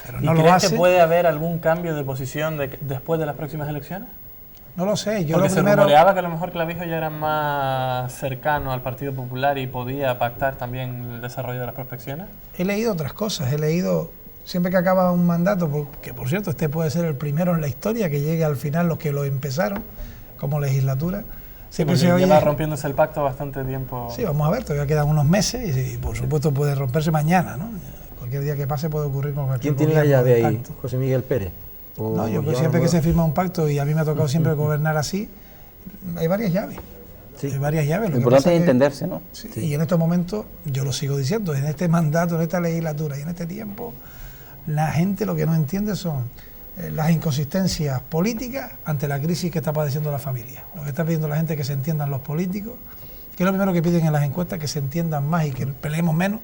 pero no lo hacen. ¿Crees que puede haber algún cambio de posición después de las próximas elecciones? No lo sé, yo porque lo primero... se rumoreaba que a lo mejor Clavijo ya era más cercano al Partido Popular y podía pactar también el desarrollo de las prospecciones. He leído otras cosas, he leído, siempre que acaba un mandato, que por cierto este puede ser el primero en la historia que llegue al final los que lo empezaron como legislatura. Siempre se oye, lleva rompiéndose el pacto bastante tiempo. Sí, vamos a ver, todavía quedan unos meses y por supuesto puede romperse mañana, ¿no? Cualquier día que pase puede ocurrir con cualquier ¿Quién tiene la llave ahí? ¿José Miguel Pérez? No, yo creo que siempre que se firma un pacto, y a mí me ha tocado siempre gobernar así, hay varias llaves. Sí. Hay varias llaves. Lo importante es entenderse, ¿no? Sí, sí. Y en estos momentos, yo lo sigo diciendo, en este mandato, en esta legislatura y en este tiempo, la gente lo que no entiende son las inconsistencias políticas ante la crisis que está padeciendo la familia. Lo que está pidiendo la gente es que se entiendan los políticos, que es lo primero que piden en las encuestas, que se entiendan más y que peleemos menos.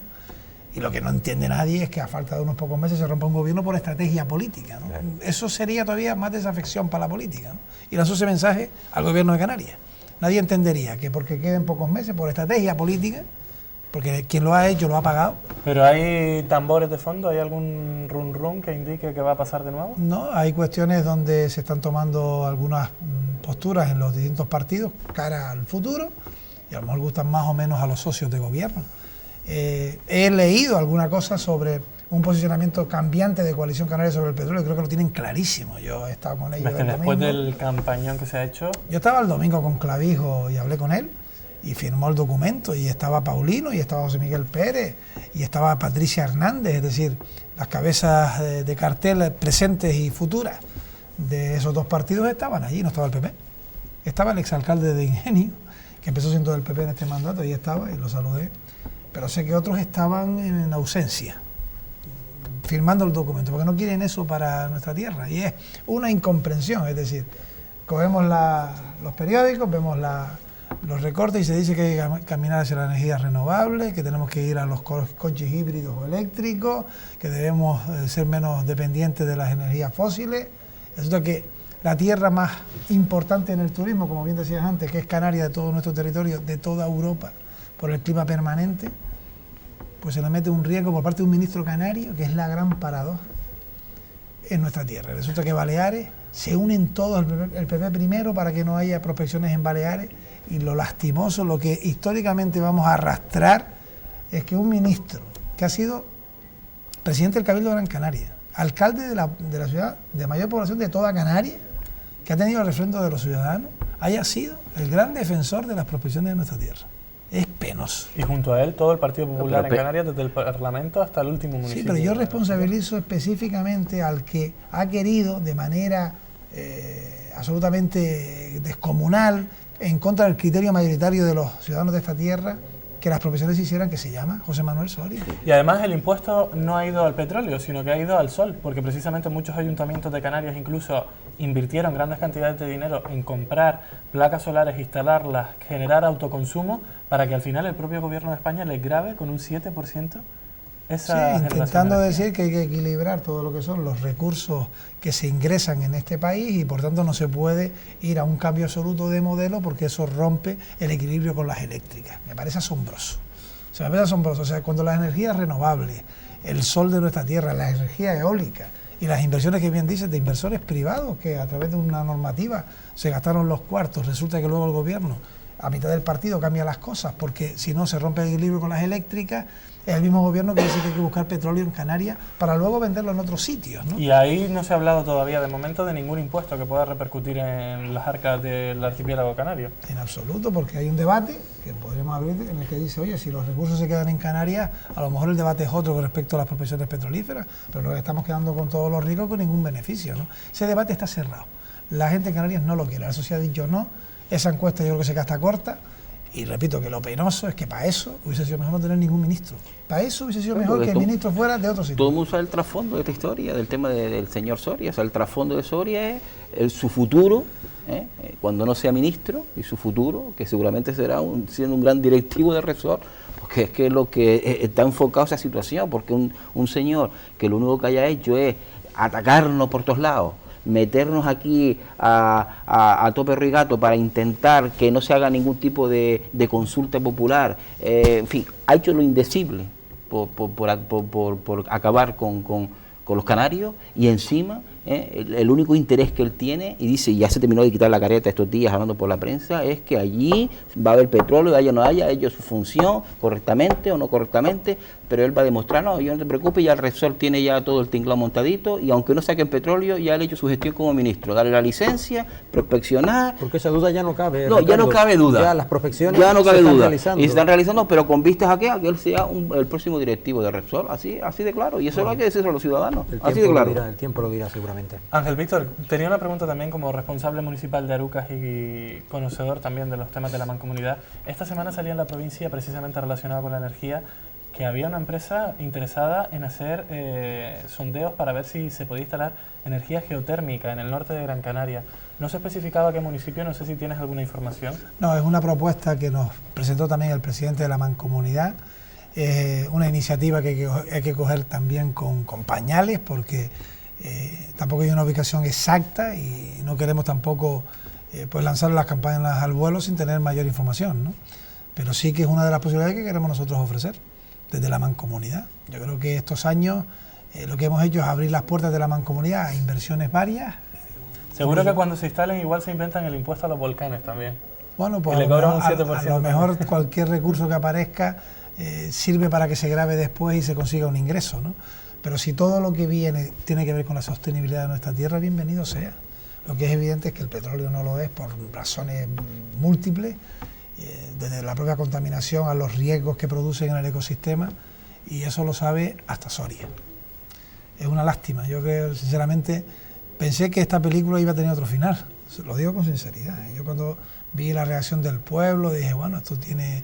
Y lo que no entiende nadie es que a falta de unos pocos meses se rompa un gobierno por estrategia política, ¿no? Claro. Eso sería todavía más desafección para la política, ¿no? Y lanzó ese mensaje al gobierno de Canarias. Nadie entendería que porque queden pocos meses por estrategia política, porque quien lo ha hecho lo ha pagado. ¿Pero hay tambores de fondo? ¿Hay algún run run que indique que va a pasar de nuevo? No, hay cuestiones donde se están tomando algunas posturas en los distintos partidos cara al futuro y a lo mejor gustan más o menos a los socios de gobierno. He leído alguna cosa sobre un posicionamiento cambiante de Coalición Canaria sobre el petróleo, creo que lo tienen clarísimo. Yo he estado con ellos el domingo. Después del campañón que se ha hecho... Yo estaba el domingo con Clavijo y hablé con él y firmó el documento, y estaba Paulino, y estaba José Miguel Pérez, y estaba Patricia Hernández, es decir, las cabezas de cartel presentes y futuras de esos dos partidos estaban allí, no estaba el PP. Estaba el exalcalde de Ingenio, que empezó siendo del PP en este mandato, y estaba, y lo saludé. Pero sé que otros estaban en ausencia, firmando el documento, porque no quieren eso para nuestra tierra. Y es una incomprensión, es decir, cogemos los periódicos, vemos los recortes y se dice que hay que caminar hacia la energía renovable, que tenemos que ir a los coches híbridos o eléctricos, que debemos ser menos dependientes de las energías fósiles. Resulta que la tierra más importante en el turismo, como bien decías antes, que es Canarias, de todo nuestro territorio, de toda Europa, por el clima permanente, pues se le mete un riesgo por parte de un ministro canario, que es la gran paradoja en nuestra tierra. Resulta que Baleares, se unen todos, el PP primero para que no haya prospecciones en Baleares, y lo lastimoso, lo que históricamente vamos a arrastrar, es que un ministro que ha sido presidente del Cabildo de Gran Canaria, alcalde de la ciudad de mayor población de toda Canarias, que ha tenido el refrendo de los ciudadanos, haya sido el gran defensor de las prospecciones de nuestra tierra. Es penoso. Y junto a él todo el Partido Popular en Canarias, desde el Parlamento hasta el último municipio. Sí, pero yo responsabilizo específicamente al que ha querido de manera absolutamente descomunal, en contra del criterio mayoritario de los ciudadanos de esta tierra, que las prospecciones se hicieran, que se llama José Manuel Soria. Y además el impuesto no ha ido al petróleo, sino que ha ido al sol, porque precisamente muchos ayuntamientos de Canarias incluso invirtieron grandes cantidades de dinero en comprar placas solares, instalarlas, generar autoconsumo, para que al final el propio gobierno de España les grave con un 7% esa sí, intentando decir que hay que equilibrar todo lo que son los recursos que se ingresan en este país, y por tanto no se puede ir a un cambio absoluto de modelo, porque eso rompe el equilibrio con las eléctricas. Me parece asombroso. O sea, me parece asombroso. O sea, cuando las energías renovables, el sol de nuestra tierra, la energía eólica Y las inversiones que bien dices de inversores privados que a través de una normativa se gastaron los cuartos, resulta que luego el gobierno a mitad del partido cambia las cosas, porque si no se rompe el equilibrio con las eléctricas, es el mismo gobierno que dice que hay que buscar petróleo en Canarias para luego venderlo en otros sitios, ¿no? Y ahí no se ha hablado todavía de momento de ningún impuesto que pueda repercutir en las arcas del archipiélago canario. En absoluto, porque hay un debate que podríamos abrir en el que dice, oye, si los recursos se quedan en Canarias, a lo mejor el debate es otro con respecto a las profesiones petrolíferas, pero nos estamos quedando con todos los ricos con ningún beneficio, ¿no? Ese debate está cerrado. La gente en Canarias no lo quiere, la sociedad ha dicho no, esa encuesta yo creo que se queda hasta corta. Y repito que lo penoso es que para eso hubiese sido mejor no tener ningún ministro. Para eso hubiese sido mejor que el ministro fuera de otro sitio. Todo el mundo sabe el trasfondo de esta historia, del tema del señor Soria. O sea, el trasfondo de Soria es su futuro, cuando no sea ministro, y su futuro, que seguramente será siendo un gran directivo de Repsol, porque es que lo que está enfocado a esa situación, porque un señor que lo único que haya hecho es atacarnos por todos lados, meternos aquí a tope y gato para intentar que no se haga ningún tipo de consulta popular, en fin, ha hecho lo indecible por acabar con los canarios, y encima el único interés que él tiene, y dice, ya se terminó de quitar la careta estos días hablando por la prensa, es que allí va a haber petróleo, haya o no haya, hecho su función correctamente o no correctamente, pero él va a demostrar, no, yo no te preocupes, ya el Repsol tiene ya todo el tinglado montadito, y aunque no saquen petróleo, ya le ha hecho su gestión como ministro, darle la licencia, prospeccionar. Porque esa duda ya no cabe. No, Ricardo, ya no cabe duda. Ya las prospecciones ya no cabe se están duda. realizando. Y se están realizando, pero con vistas a que él sea el próximo directivo de Repsol, así de claro, y eso lo hay que decirlo a los ciudadanos, así de claro. El tiempo lo dirá seguramente. Ángel Víctor, tenía una pregunta también como responsable municipal de Arucas y conocedor también de los temas de la mancomunidad. Esta semana salía en la provincia, precisamente relacionado con la energía, que había una empresa interesada en hacer sondeos para ver si se podía instalar energía geotérmica en el norte de Gran Canaria. No se especificaba qué municipio, no sé si tienes alguna información. No, es una propuesta que nos presentó también el presidente de la mancomunidad, una iniciativa que hay que coger también con pañales, porque tampoco hay una ubicación exacta y no queremos tampoco pues lanzar las campañas al vuelo sin tener mayor información, ¿no? Pero sí que es una de las posibilidades que queremos nosotros ofrecer desde la mancomunidad. Yo creo que estos años lo que hemos hecho es abrir las puertas de la mancomunidad a inversiones varias. Seguro que cuando se instalen igual se inventan el impuesto a los volcanes también. Bueno, pues le cobran un 7%. A lo mejor cualquier recurso que aparezca sirve para que se grabe después y se consiga un ingreso, ¿no? Pero si todo lo que viene tiene que ver con la sostenibilidad de nuestra tierra, bienvenido sea. Lo que es evidente es que el petróleo no lo es por razones múltiples, desde la propia contaminación a los riesgos que producen en el ecosistema, y eso lo sabe hasta Soria. Es una lástima. Yo creo, sinceramente, pensé que esta película iba a tener otro final. Lo digo con sinceridad. Yo cuando vi la reacción del pueblo dije, bueno, esto tiene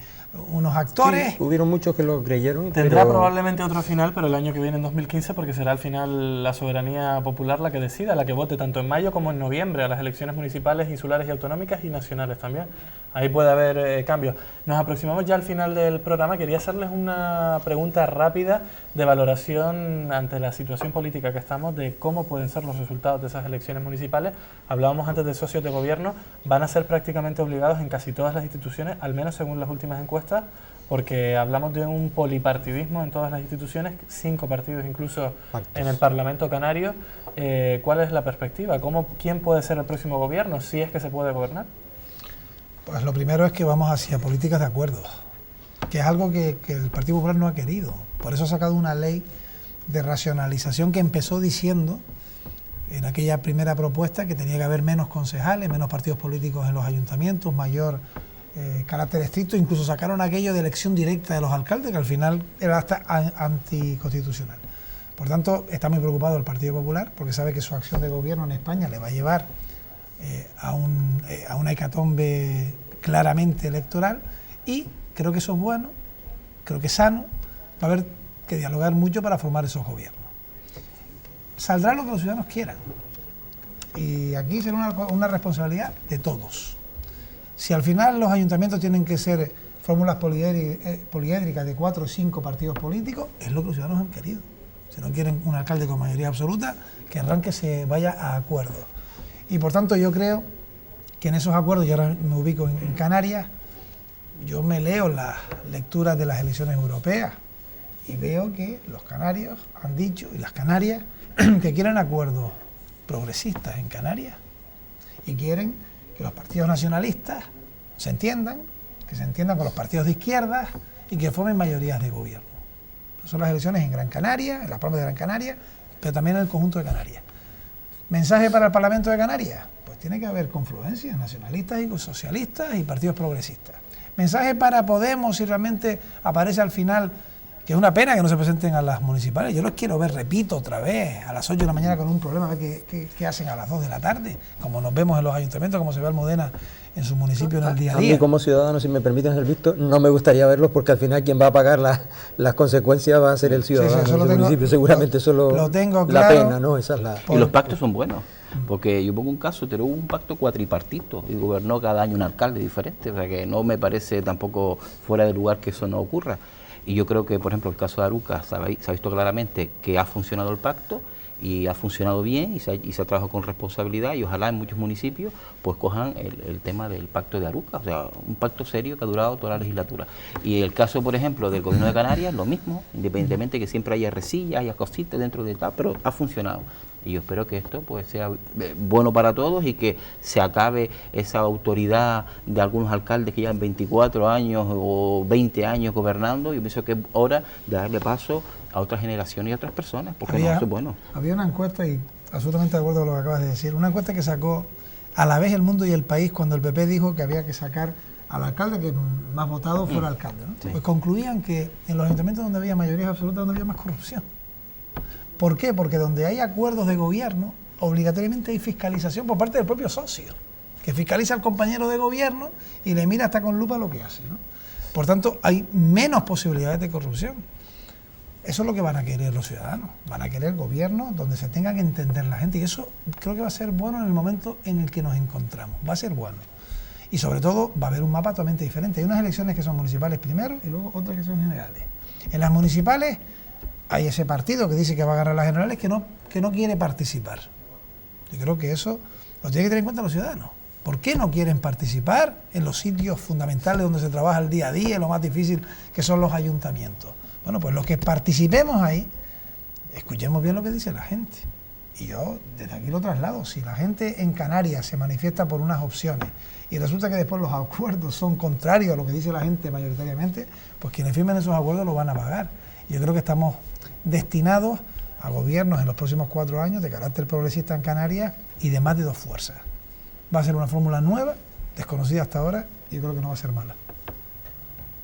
unos actores. Sí, hubieron muchos que lo creyeron. Tendrá probablemente otro final, pero el año que viene, en 2015, porque será al final la soberanía popular la que decida, la que vote tanto en mayo como en noviembre a las elecciones municipales, insulares y autonómicas y nacionales también. Ahí puede haber cambios. Nos aproximamos ya al final del programa. Quería hacerles una pregunta rápida de valoración ante la situación política que estamos, de cómo pueden ser los resultados de esas elecciones municipales. Hablábamos antes de socios de gobierno, van a ser prácticamente obligados en casi todas las instituciones, al menos según las últimas encuestas, porque hablamos de un polipartidismo en todas las instituciones, 5 partidos incluso en el Parlamento Canario. ¿Cuál es la perspectiva? ¿Quién puede ser el próximo gobierno, si es que se puede gobernar? Pues lo primero es que vamos hacia políticas de acuerdo, que es algo que el Partido Popular no ha querido. Por eso ha sacado una ley de racionalización que empezó diciendo, en aquella primera propuesta, que tenía que haber menos concejales, menos partidos políticos en los ayuntamientos, mayor carácter estricto. Incluso sacaron aquello de elección directa de los alcaldes, que al final era hasta anticonstitucional. Por tanto, está muy preocupado el Partido Popular, porque sabe que su acción de gobierno en España le va a llevar a una hecatombe claramente electoral, y creo que eso es bueno, creo que es sano. Va a haber que dialogar mucho para formar esos gobiernos. Saldrá lo que los ciudadanos quieran, y aquí será una responsabilidad de todos. Si al final los ayuntamientos tienen que ser fórmulas poliédricas de 4 o 5 partidos políticos, es lo que los ciudadanos han querido. Si no quieren un alcalde con mayoría absoluta, querrán que se vaya a acuerdos. Y por tanto yo creo que en esos acuerdos, yo ahora me ubico en Canarias, yo me leo las lecturas de las elecciones europeas y veo que los canarios han dicho, y las Canarias, que quieren acuerdos progresistas en Canarias y quieren que los partidos nacionalistas se entiendan, que se entiendan con los partidos de izquierdas y que formen mayorías de gobierno. Son las elecciones en Gran Canaria, en las Palmas de Gran Canaria, pero también en el conjunto de Canarias. ¿Mensaje para el Parlamento de Canarias? Pues tiene que haber confluencias nacionalistas y socialistas y partidos progresistas. Mensaje para Podemos, si realmente aparece al final, que es una pena que no se presenten a las municipales. Yo los quiero ver, repito, otra vez, a las 8 de la mañana con un problema, a ver qué hacen a las 2 de la tarde, como nos vemos en los ayuntamientos, como se ve Almudena en su municipio en el día a día. A mí como ciudadano, si me permiten el visto, no me gustaría verlos porque al final quien va a pagar las consecuencias va a ser el ciudadano del municipio. Seguramente solo lo tengo la claro, pena, ¿no? Esa es la... Y los pactos son buenos, porque yo pongo un caso, pero hubo un pacto cuatripartito y gobernó cada año un alcalde diferente, o sea que no me parece tampoco fuera de lugar que eso no ocurra. Y yo creo que, por ejemplo, el caso de Arucas se ha visto claramente que ha funcionado el pacto y ha funcionado bien y se ha trabajado con responsabilidad, y ojalá en muchos municipios pues cojan el tema del pacto de Arucas, o sea, un pacto serio que ha durado toda la legislatura. Y el caso, por ejemplo, del gobierno de Canarias, lo mismo, independientemente que siempre haya resillas, haya cositas dentro de tal, pero ha funcionado. Y yo espero que esto pues sea bueno para todos y que se acabe esa autoridad de algunos alcaldes que llevan 24 años o 20 años gobernando. Yo pienso que es hora de darle paso a otras generaciones y a otras personas, porque no, eso es bueno. Había una encuesta, y absolutamente de acuerdo con lo que acabas de decir, una encuesta que sacó a la vez El Mundo y El País cuando el PP dijo que había que sacar al alcalde que más votado fuera alcalde, ¿no? Sí. Pues concluían que en los ayuntamientos donde había mayorías absolutas, donde había más corrupción. ¿Por qué? Porque donde hay acuerdos de gobierno, obligatoriamente hay fiscalización por parte del propio socio, que fiscaliza al compañero de gobierno y le mira hasta con lupa lo que hace, ¿no? Por tanto, hay menos posibilidades de corrupción. Eso es lo que van a querer los ciudadanos. Van a querer gobiernos donde se tenga que entender la gente. Y eso creo que va a ser bueno en el momento en el que nos encontramos. Va a ser bueno. Y sobre todo va a haber un mapa totalmente diferente. Hay unas elecciones que son municipales primero y luego otras que son generales. En las municipales hay ese partido que dice que va a ganar las generales que no quiere participar. Yo creo que eso lo tienen que tener en cuenta los ciudadanos. ¿Por qué no quieren participar en los sitios fundamentales donde se trabaja el día a día, lo más difícil que son los ayuntamientos? Bueno, pues los que participemos ahí, escuchemos bien lo que dice la gente. Y yo desde aquí lo traslado. Si la gente en Canarias se manifiesta por unas opciones y resulta que después los acuerdos son contrarios a lo que dice la gente mayoritariamente, pues quienes firmen esos acuerdos lo van a pagar. Yo creo que estamos destinados a gobiernos en los próximos 4 años de carácter progresista en Canarias y de más de 2 fuerzas. Va a ser una fórmula nueva, desconocida hasta ahora, y yo creo que no va a ser mala.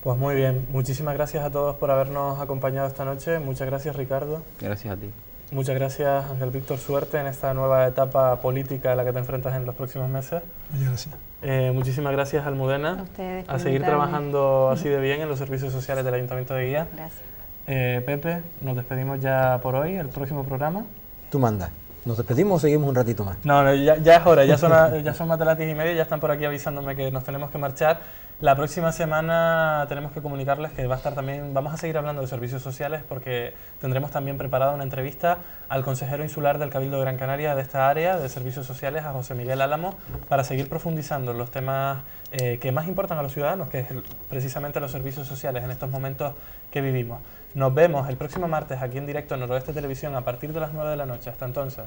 Pues muy bien, muchísimas gracias a todos por habernos acompañado esta noche. Muchas gracias, Ricardo. Gracias a ti. Muchas gracias, Ángel Víctor. Suerte en esta nueva etapa política a la que te enfrentas en los próximos meses. Muchas gracias. Muchísimas gracias, Almudena. A ustedes, a seguir trabajando así de bien en los servicios sociales del Ayuntamiento de Guía. Gracias. Pepe, nos despedimos ya por hoy, el próximo programa. Tú mandas. ¿Nos despedimos o seguimos un ratito más? No, ya es hora, ya son más de las 10:30, ya están por aquí avisándome que nos tenemos que marchar. La próxima semana tenemos que comunicarles que va a estar también, vamos a seguir hablando de servicios sociales porque tendremos también preparada una entrevista al consejero insular del Cabildo de Gran Canaria de esta área de servicios sociales, a José Miguel Álamo, para seguir profundizando en los temas que más importan a los ciudadanos, que es precisamente los servicios sociales en estos momentos que vivimos. Nos vemos el próximo martes aquí en directo en Noroeste Televisión a partir de las 9 de la noche. Hasta entonces.